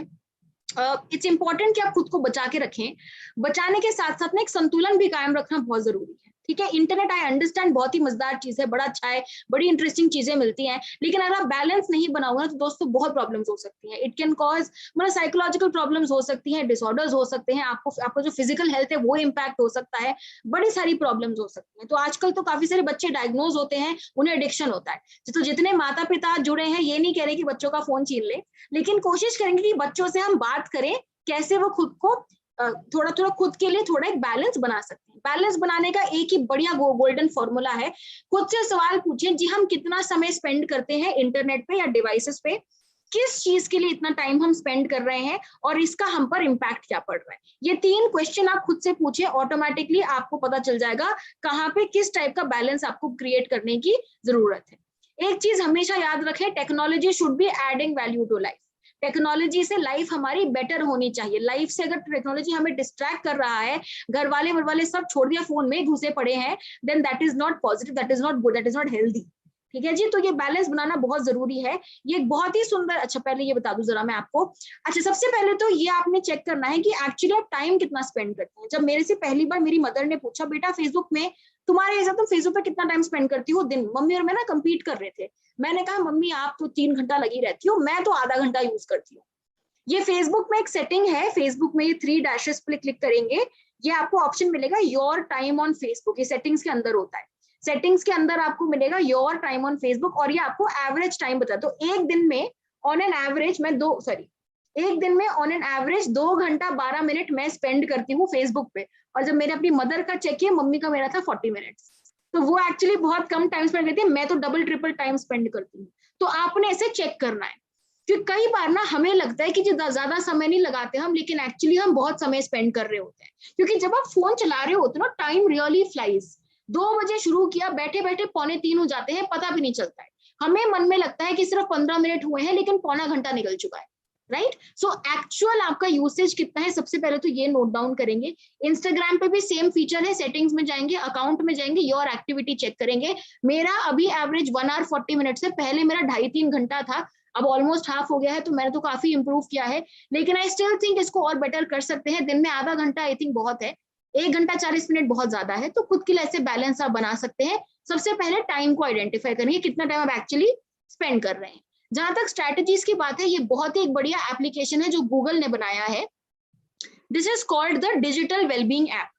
इट्स इंपॉर्टेंट कि आप खुद को बचा के रखें। बचाने के साथ साथ में एक संतुलन भी कायम रखना बहुत जरूरी है। ठीक है, इंटरनेट आई अंडरस्टैंड बहुत ही मजेदार चीज है, बड़ा अच्छा है, बड़ी इंटरेस्टिंग चीजें मिलती हैं, लेकिन अगर आप बैलेंस नहीं बनाओगे तो दोस्तों बहुत प्रॉब्लम्स हो सकती हैं। इट कैन कॉज मतलब साइकोलॉजिकल प्रॉब्लम्स हो सकती हैं, डिसऑर्डर्स हो सकते हैं, आपको जो फिजिकल हेल्थ है वो इम्पैक्ट हो सकता है, बड़ी सारी प्रॉब्लम्स हो सकती हैं। तो आजकल तो काफी सारे बच्चे डायग्नोज होते हैं, उन्हें एडिक्शन होता है। तो जितने माता पिता जुड़े हैं, ये नहीं कह रहे कि बच्चों का फोन छीन ले, लेकिन कोशिश करेंगे कि बच्चों से हम बात करें कैसे वो खुद को थोड़ा थोड़ा खुद के लिए थोड़ा एक बैलेंस बना सकते हैं। बैलेंस बनाने का एक ही बढ़िया गोल्डन फॉर्मूला है। खुद से सवाल पूछिए, जी हम कितना समय स्पेंड करते हैं इंटरनेट पे या डिवाइसेस पे, किस चीज के लिए इतना टाइम हम स्पेंड कर रहे हैं और इसका हम पर इम्पैक्ट क्या पड़ रहा है। ये 3 क्वेश्चन आप खुद से पूछिए, ऑटोमेटिकली आपको पता चल जाएगा कहाँ पे किस टाइप का बैलेंस आपको क्रिएट करने की जरूरत है। एक चीज हमेशा याद रखें, technology should be adding value to life. Technology से लाइफ हमारी बेटर होनी चाहिए। लाइफ से अगर टेक्नोलॉजी हमें डिस्ट्रैक्ट कर रहा है, घर वाले सब छोड़ दिया, फोन में घुसे पड़े हैं, then that is not positive, that is not good, that is not healthy. ठीक है जी, तो ये बैलेंस बनाना बहुत जरूरी है। ये बहुत ही सुंदर, अच्छा पहले ये बता दूं जरा मैं आपको, अच्छा सबसे पहले तो ये आपने चेक करना है कि एक्चुअली आप टाइम कितना स्पेंड करते हैं। जब मेरे से पहली बार मेरी मदर ने पूछा, बेटा फेसबुक में तुम्हारे हिसाब तुम फेसबुक पे कितना टाइम स्पेंड करती हो दिन, मम्मी और मैं ना कम्पीट कर रहे थे। मैंने कहा मम्मी आप तो 3 घंटा लगी रहती हो, मैं तो आधा घंटा यूज करती हूँ। ये फेसबुक में एक सेटिंग है, फेसबुक में ये 3 डैशेस पे क्लिक करेंगे, ये आपको ऑप्शन मिलेगा योर टाइम ऑन फेसबुक, ये सेटिंग्स के अंदर होता है। सेटिंग्स के अंदर आपको मिलेगा योर टाइम ऑन फेसबुक, और ये आपको एवरेज टाइम बताता है। तो एक दिन में ऑन एन एवरेज एक दिन में ऑन एन एवरेज 2 घंटा 12 मिनट मैं स्पेंड करती हूँ फेसबुक पे। और जब मैंने अपनी मदर का चेक किया, मम्मी का मेरा था 40 मिनट्स। तो वो एक्चुअली बहुत कम टाइम स्पेंड करती है, मैं तो डबल ट्रिपल टाइम स्पेंड करती हूँ। तो आपने ऐसे चेक करना है, क्योंकि कई बार ना हमें लगता है कि ज्यादा समय नहीं लगाते हम, लेकिन एक्चुअली हम बहुत समय स्पेंड कर रहे होते हैं। क्योंकि जब आप फोन चला रहे होते हो ना, टाइम रियली फ्लाइज। 2 बजे शुरू किया, बैठे बैठे 2:45 हो जाते हैं, पता भी नहीं चलता है। हमें मन में लगता है कि सिर्फ 15 मिनट हुए हैं, लेकिन पौना घंटा निकल चुका है। राइट, सो एक्चुअल आपका यूसेज कितना है, सबसे पहले तो ये नोट डाउन करेंगे। इंस्टाग्राम पे भी सेम फीचर है, सेटिंग्स में जाएंगे, अकाउंट में जाएंगे, योर एक्टिविटी चेक करेंगे। मेरा अभी एवरेज 1 आवर 40 मिनट है, पहले मेरा 2.5-3 घंटा था, अब ऑलमोस्ट हाफ हो गया है, तो मैंने तो काफी इंप्रूव किया है। लेकिन आई स्टिल थिंक इसको और बेटर कर सकते हैं। दिन में आधा घंटा आई थिंक बहुत है, 1 घंटा 40 मिनट बहुत ज्यादा है। तो खुद के लिए ऐसे बैलेंस आप बना सकते हैं। सबसे पहले टाइम को आइडेंटिफाई करेंगे, कितना टाइम आप एक्चुअली स्पेंड कर रहे हैं। जहां तक स्ट्रैटेजीज की बात है, ये बहुत ही एक बढ़िया एप्लीकेशन है जो गूगल ने बनाया है। This is called the digital wellbeing app.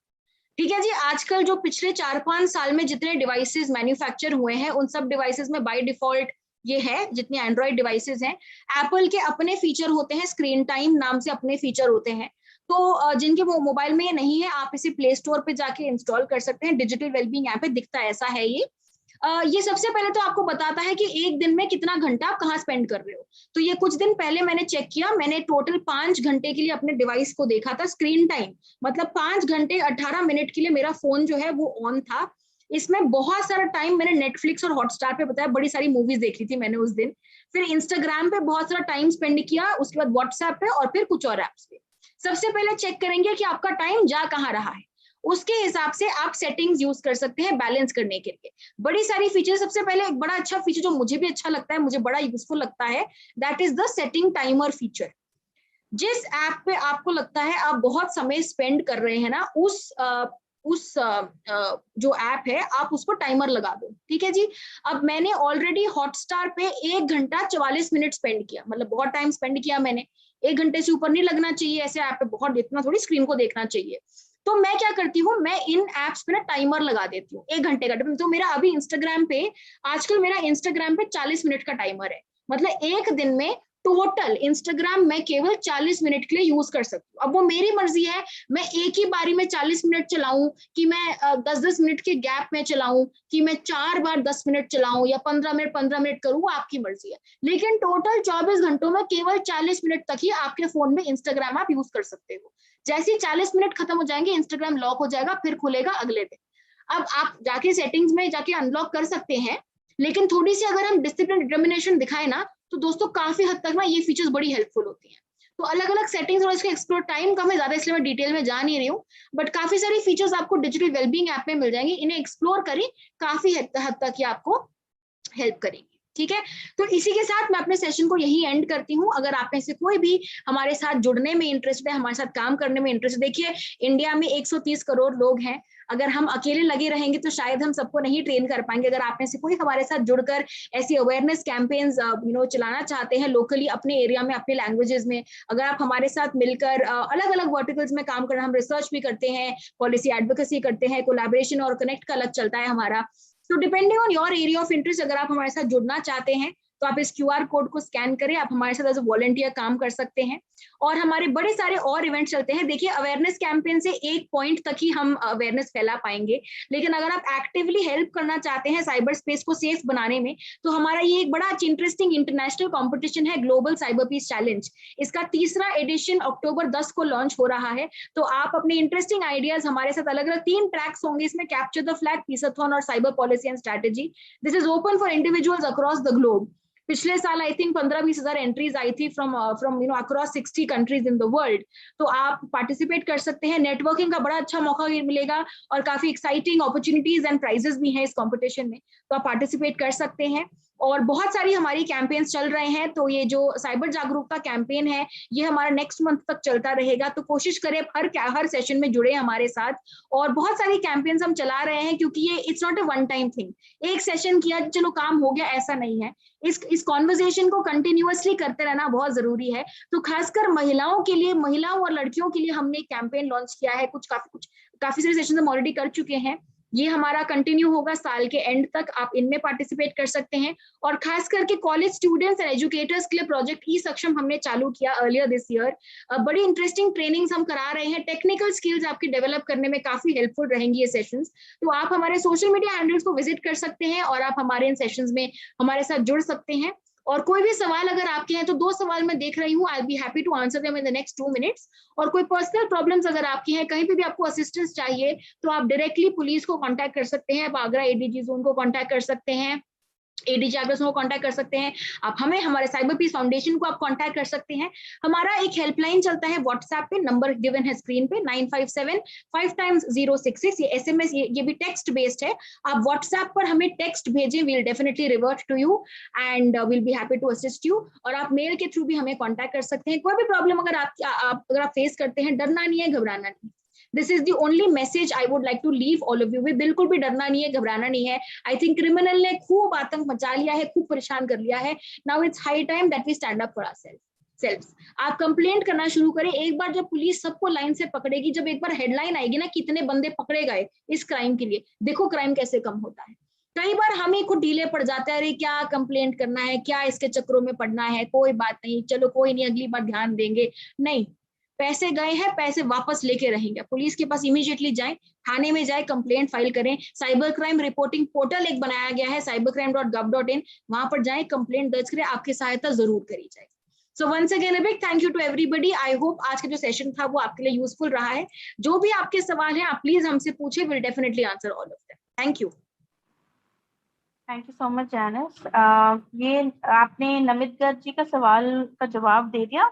ठीक है जी, आजकल जो पिछले 4-5 साल में जितने डिवाइसेस मैन्युफैक्चर हुए हैं, उन सब डिवाइसेस में बाय डिफॉल्ट ये है, जितने एंड्रॉइड डिवाइसेस हैं, एप्पल के अपने फीचर होते हैं, स्क्रीन टाइम नाम से अपने फीचर होते हैं। तो जिनके वो मोबाइल में ये नहीं है, आप इसे प्ले स्टोर पे जाके इंस्टॉल कर सकते हैं। डिजिटल वेलबींग ऐप है, दिखता ऐसा है ये सबसे पहले तो आपको बताता है कि एक दिन में कितना घंटा आप कहाँ स्पेंड कर रहे हो। तो ये कुछ दिन पहले मैंने चेक किया, मैंने टोटल 5 घंटे के लिए अपने डिवाइस को देखा था। स्क्रीन टाइम मतलब 5 घंटे 18 मिनट के लिए मेरा फोन जो है वो ऑन था। इसमें बहुत सारा टाइम मैंने नेटफ्लिक्स और हॉटस्टार पे बताया, बड़ी सारी मूवीज देखी थी मैंने उस दिन। फिर इंस्टाग्राम पे बहुत सारा टाइम स्पेंड किया, उसके बाद व्हाट्सएप पे, और फिर कुछ और एप्स पे। सबसे पहले चेक करेंगे कि आपका टाइम जा कहाँ रहा है, उसके हिसाब से आप सेटिंग्स यूज कर सकते हैं बैलेंस करने के लिए। बड़ी सारी फीचर, सबसे पहले एक बड़ा अच्छा फीचर जो मुझे भी अच्छा लगता है, मुझे बड़ा यूजफुल लगता है, that is the setting timer feature. जिस ऐप पे आपको लगता है आप बहुत समय स्पेंड कर रहे हैं ना, उस जो ऐप है आप उस पर टाइमर लगा दो। ठीक है जी, अब मैंने ऑलरेडी हॉटस्टार पे 1 घंटा 44 मिनट स्पेंड किया, मतलब बहुत टाइम स्पेंड किया मैंने। 1 घंटे से ऊपर नहीं लगना चाहिए ऐसे ऐप पे, बहुत इतना थोड़ी स्क्रीन को देखना चाहिए। तो मैं क्या करती हूँ, मैं इन एप्स पे ना टाइमर लगा देती हूँ 1 घंटे का। तो मेरा अभी इंस्टाग्राम पे, आजकल मेरा इंस्टाग्राम पे 40 मिनट का टाइमर है, मतलब एक दिन में टोटल इंस्टाग्राम मैं केवल 40 मिनट के लिए यूज कर सकती हूँ। अब वो मेरी मर्जी है, मैं एक ही बारी में 40 मिनट चलाऊं, कि मैं 10-10 मिनट के गैप में चलाऊं, कि मैं 4 बार 10 मिनट चलाऊं, या 15 मिनट करूं, वो आपकी मर्जी है। लेकिन टोटल 24 घंटों में केवल 40 मिनट तक ही आपके फोन में इंस्टाग्राम आप यूज कर सकते हो। जैसे ही 40 मिनट खत्म हो जाएंगे, इंस्टाग्राम लॉक हो जाएगा, फिर खुलेगा अगले दिन। अब आप जाके सेटिंग्स में जाके अनलॉक कर सकते हैं, लेकिन थोड़ी सी अगर हम डिसिप्लिन डिटर्मिनेशन दिखाए ना, तो दोस्तों काफी हद तक ना ये फीचर्स बड़ी हेल्पफुल होती हैं। तो अलग अलग सेटिंग्स और इसके एक्सप्लोर, टाइम कम है ज्यादा इसलिए मैं डिटेल में जा नहीं रही हूँ, बट काफी सारी फीचर्स आपको डिजिटल वेलबींग ऐप में मिल जाएंगी, इन्हें एक्सप्लोर करें, काफी हद तक ये आपको हेल्प करेंगी। ठीक है, तो इसी के साथ मैं अपने सेशन को यही एंड करती हूँ। अगर आप में से कोई भी हमारे साथ जुड़ने में इंटरेस्टेड है, हमारे साथ काम करने में इंटरेस्टेड, देखिए इंडिया में 130 करोड़ लोग हैं, अगर हम अकेले लगे रहेंगे तो शायद हम सबको नहीं ट्रेन कर पाएंगे। अगर आप में से कोई हमारे साथ जुड़कर ऐसी अवेयरनेस कैंपेन्स चलाना चाहते हैं लोकली, अपने एरिया में, अपने लैंग्वेजेस में, अगर आप हमारे साथ मिलकर अलग अलग वर्टिकल्स में काम कर रहे हैं, हम रिसर्च भी करते हैं, पॉलिसी एडवोकेसी करते हैं, कोलैबोरेशन और कनेक्ट का अलग चलता है हमारा। तो depending on your area of interest, अगर आप हमारे साथ जुड़ना चाहते हैं तो आप इस QR कोड को स्कैन करें, आप हमारे साथ एज ए वॉलंटियर काम कर सकते हैं। और हमारे बड़े सारे और इवेंट्स चलते हैं। देखिए अवेयरनेस कैंपेन से एक पॉइंट तक ही हम अवेयरनेस फैला पाएंगे, लेकिन अगर आप एक्टिवली हेल्प करना चाहते हैं साइबर स्पेस को सेफ बनाने में, तो हमारा ये एक बड़ा इंटरेस्टिंग इंटरनेशनल कॉम्पिटिशन है, ग्लोबल साइबर पीस चैलेंज। इसका 3रा एडिशन अक्टूबर 10 को लॉन्च हो रहा है। तो आप अपने इंटरेस्टिंग आइडियाज हमारे साथ, अलग अलग 3 ट्रैक्स होंगे इसमें, कैप्चर द फ्लैग, पीसाथॉन और cyber policy and strategy. This is open for individuals across the globe. पिछले साल आई थिंक 15-20 हजार एंट्रीज आई थी from across 60 countries in the world. तो आप पार्टिसिपेट कर सकते हैं, नेटवर्किंग का बड़ा अच्छा मौका मिलेगा और काफी एक्साइटिंग अपॉर्चुनिटीज एंड प्राइजेस भी हैं इस कंपटीशन में, तो आप पार्टिसिपेट कर सकते हैं। और बहुत सारी हमारी कैंपेन्स चल रहे हैं। तो ये जो साइबर जागरूकता कैंपेन है ये हमारा नेक्स्ट मंथ तक चलता रहेगा, तो कोशिश करें हर सेशन में जुड़े हमारे साथ। और बहुत सारी कैंपेन्स हम चला रहे हैं, क्योंकि ये it's not a one time thing, एक सेशन किया चलो काम हो गया, ऐसा नहीं है। इस कॉन्वर्सेशन को कंटिन्यूअसली करते रहना बहुत जरूरी है। तो खासकर महिलाओं के लिए, महिलाओं और लड़कियों के लिए हमने एक कैंपेन लॉन्च किया है, काफी सारे सेशन हम ऑलरेडी कर चुके हैं। ये हमारा कंटिन्यू होगा साल के एंड तक, आप इनमें पार्टिसिपेट कर सकते हैं। और खास करके कॉलेज स्टूडेंट्स एंड एजुकेटर्स के लिए प्रोजेक्ट ई सक्षम हमने चालू किया अर्लियर दिस ईयर। बड़ी इंटरेस्टिंग ट्रेनिंग्स हम करा रहे हैं, टेक्निकल स्किल्स आपकी डेवलप करने में काफी हेल्पफुल रहेंगी ये सेशंस। तो आप हमारे सोशल मीडिया हैंडल्स को विजिट कर सकते हैं और आप हमारे इन सेशंस में हमारे साथ जुड़ सकते हैं। और कोई भी सवाल अगर आपके हैं, तो 2 सवाल मैं देख रही हूँ, I be happy to answer them in the next 2 minutes. और कोई पर्सनल प्रॉब्लम्स अगर आपकी हैं, कहीं पे भी आपको असिस्टेंस चाहिए, तो आप डायरेक्टली पुलिस को कांटेक्ट कर सकते हैं, आप आगरा ADG जोन को कांटेक्ट कर सकते हैं, ADG आगरा को कांटेक्ट कर सकते हैं, आप हमें, हमारे साइबर पीस फाउंडेशन को आप कांटेक्ट कर सकते हैं। हमारा एक हेल्पलाइन चलता है व्हाट्सएप पे, नंबर गिवन है स्क्रीन पे 957-5x066। ये SMS, ये भी टेक्स्ट बेस्ड है। आप व्हाट्सएप पर हमें टेक्स्ट भेजें, we'll definitely revert to you and will be happy to assist you. और आप मेल के थ्रू भी हमें कॉन्टेक्ट कर सकते हैं। कोई भी प्रॉब्लम अगर आप फेस करते हैं, डरना नहीं है, घबराना नहीं। This is the only message I would like to leave all of you with। बिल्कुल भी डरना नहीं है, घबराना नहीं है। आई थिंक क्रिमिनल ने खूब आतंक मचा लिया है, खूब परेशान कर लिया है। Now it's high time that we stand up for ourselves. आप कंप्लेंट करना शुरू करें। एक बार जब पुलिस सबको लाइन से पकड़ेगी, जब एक बार हेडलाइन आएगी ना कितने बंदे पकड़े गए इस क्राइम के लिए, देखो क्राइम कैसे कम होता है। कई बार हम ही खुद ढीले पड़ जाते हैं, अरे क्या कंप्लेंट करना है, क्या इसके चक्रों में पड़ना है, कोई बात नहीं, चलो कोई नहीं, अगली बार ध्यान देंगे। नहीं, पैसे गए हैं, पैसे वापस लेके रहेंगे। पुलिस के पास इमीडिएटली जाएं, थाने में जाए, कंप्लेंट फाइल करें। साइबर क्राइम रिपोर्टिंग पोर्टल एक बनाया गया है, cybercrime.gov.in, वहां पर जाएं, कंप्लेंट दर्ज करें, आपकी सहायता जरूर करी जाएगी। So once again a big thank you to everybody. I hope आज का जो सेशन था वो आपके लिए यूजफुल रहा है। जो भी आपके सवाल हैं आप प्लीज हमसे पूछे, will definitely answer all of them. Thank you. Thank you so much Janice. ये आपने नमित गर्ग जी का सवाल का जवाब दे दिया।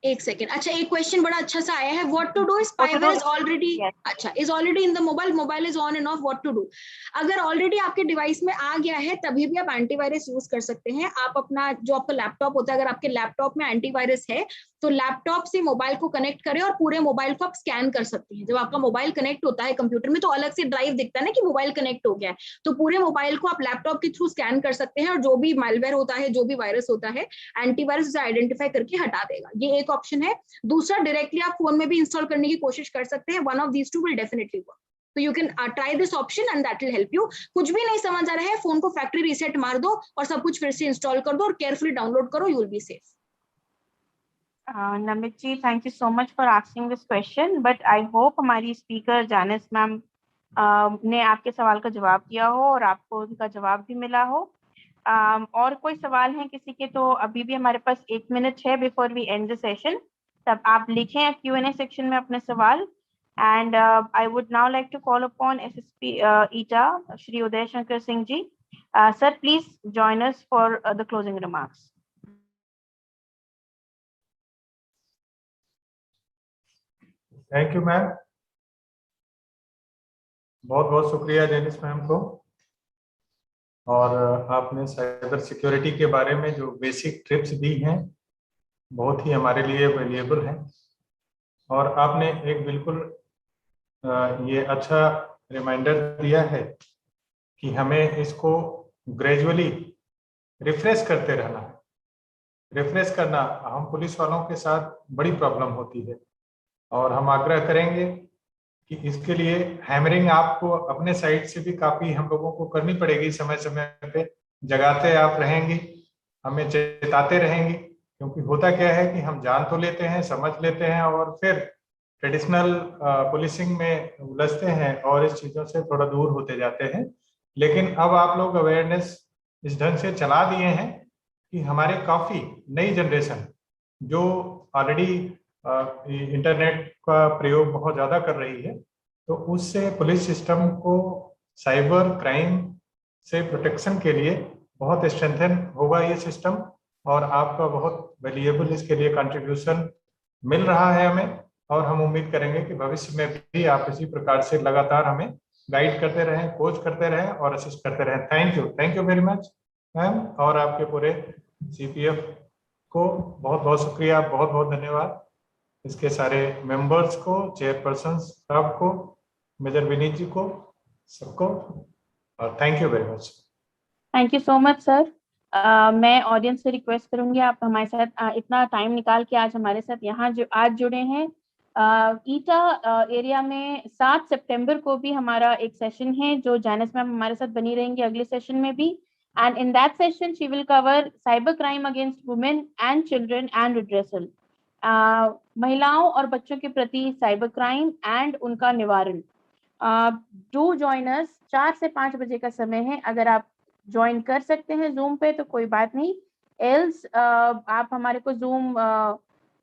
एक सेकेंड, अच्छा एक क्वेश्चन बड़ा अच्छा सा आया है, what to do spyware is already, अच्छा is already in the mobile is on and off, what to do. अगर ऑलरेडी आपके डिवाइस में आ गया है तभी भी आप एंटीवायरस यूज कर सकते हैं। आप अपना जो आपका लैपटॉप होता है, अगर आपके लैपटॉप में एंटीवायरस है तो लैपटॉप से मोबाइल को कनेक्ट करें और पूरे मोबाइल को आप स्कैन कर सकते हैं। जब आपका मोबाइल कनेक्ट होता है कंप्यूटर में तो अलग से ड्राइव दिखता है ना कि मोबाइल कनेक्ट हो गया है, तो पूरे मोबाइल को आप लैपटॉप के थ्रू स्कैन कर सकते हैं और जो भी मालवेयर होता है, जो भी वायरस होता है, एंटीवायरस उसे आइडेंटिफाई करके हटा देगा। ये एक ऑप्शन है। दूसरा, डायरेक्टली आप फोन में भी इंस्टॉल करने की कोशिश कर सकते हैं। One of these two will definitely work. तो you can try this option and that will help you. कुछ भी नहीं समझ आ रहा है, फोन को फैक्ट्री रीसेट मार दो और सब कुछ फिर से इंस्टॉल कर दो और केयरफुली डाउनलोड करो, you will be safe. Namit ji, thank you so much for asking this question, but I hope हमारी स्पीकर जानिस मैम ने आपके सवाल का जवाब दिया हो और आपको उनका जवाब भी मिला हो। और कोई सवाल है किसी के तो अभी भी हमारे पास 1 मिनट है before we end the session, तब आप लिखें Q&A सेक्शन में अपने सवाल। And I would now like to call upon SSP Etah Shri Uday Shankar Singh ji. Sir please join us for the closing remarks. Thank you ma'am, बहुत बहुत शुक्रिया जेनिस मैम को। और आपने साइबर सिक्योरिटी के बारे में जो बेसिक टिप्स दी हैं बहुत ही हमारे लिए वैल्यूएबल हैं। और आपने एक बिल्कुल ये अच्छा रिमाइंडर दिया है कि हमें इसको ग्रेजुअली रिफ्रेश करते रहना है। रिफ्रेश करना हम पुलिस वालों के साथ बड़ी प्रॉब्लम होती है और हम आग्रह करेंगे कि इसके लिए हैमरिंग आपको अपने साइड से भी काफ़ी हम लोगों को करनी पड़ेगी। समय समय पे जगाते आप रहेंगे, हमें चेताते रहेंगे, क्योंकि होता क्या है कि हम जान तो लेते हैं, समझ लेते हैं और फिर ट्रेडिशनल पुलिसिंग में उलझते हैं और इस चीज़ों से थोड़ा दूर होते जाते हैं। लेकिन अब आप लोग अवेयरनेस इस ढंग से चला दिए हैं कि हमारे काफ़ी नई जनरेशन जो ऑलरेडी इंटरनेट का प्रयोग बहुत ज़्यादा कर रही है, तो उससे पुलिस सिस्टम को साइबर क्राइम से प्रोटेक्शन के लिए बहुत स्ट्रेंथन होगा ये सिस्टम। और आपका बहुत वैल्यूएबल इसके लिए कंट्रीब्यूशन मिल रहा है हमें, और हम उम्मीद करेंगे कि भविष्य में भी आप इसी प्रकार से लगातार हमें गाइड करते रहें, कोच करते रहें और असिस्ट करते रहें। Thank you very much ma'am, और आपके पूरे CPF को बहुत बहुत शुक्रिया, बहुत बहुत धन्यवाद। इसके सारे मेंबर्स को, चेयरपर्सन साहब को, मेजर विनीत जी को, सबको, और thank you very much. Thank you so much sir. मैं ऑडियंस से रिक्वेस्ट करूंगी आप हमारे साथ इतना टाइम निकाल के आज हमारे साथ यहाँ आज जुड़े हैं। ईटा एरिया में 7 सितंबर को भी हमारा एक सेशन है जो जानिस मैम हमारे साथ बनी रहेंगी अगले सेशन में भी। And in that session she will cover cyber crime against women and children and redressal. महिलाओं और बच्चों के प्रति साइबर क्राइम एंड उनका निवारण। Do join us. 4 से 5 बजे का समय है, अगर आप ज्वाइन कर सकते हैं जूम पे तो कोई बात नहीं, एल्स आप हमारे को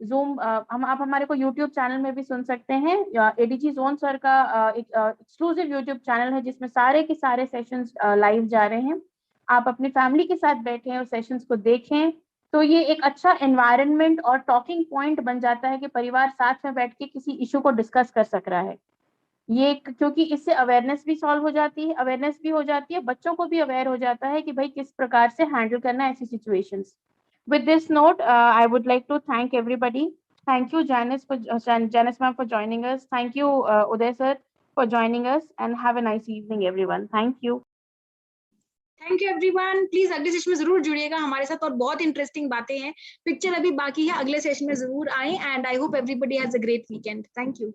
आप हमारे को यूट्यूब चैनल में भी सुन सकते हैं। ADG जोन सर का एक एक्सक्लूसिव यूट्यूब चैनल है जिसमें सारे के सारे सेशंस लाइव जा रहे हैं। आप अपनी फैमिली के साथ बैठें और सेशंस को देखें, तो ये एक अच्छा एनवायरनमेंट और टॉकिंग पॉइंट बन जाता है कि परिवार साथ में बैठ के किसी इशू को डिस्कस कर सक रहा है। ये क्योंकि इससे अवेयरनेस भी सॉल्व हो जाती है, अवेयरनेस भी हो जाती है, बच्चों को भी अवेयर हो जाता है कि भाई किस प्रकार से हैंडल करना है ऐसी situations. With this note, I would like to thank everybody. Thank you, Janice ma'am for joining us. Thank you, Uday sir, for joining us, and have a nice evening, everyone. Thank you. Thank you everyone. Please अगले session में जरूर जुड़िएगा हमारे साथ और बहुत interesting बातें हैं। Picture अभी बाकी है, अगले सेशन में जरूर आए and I hope everybody has a great weekend. Thank you.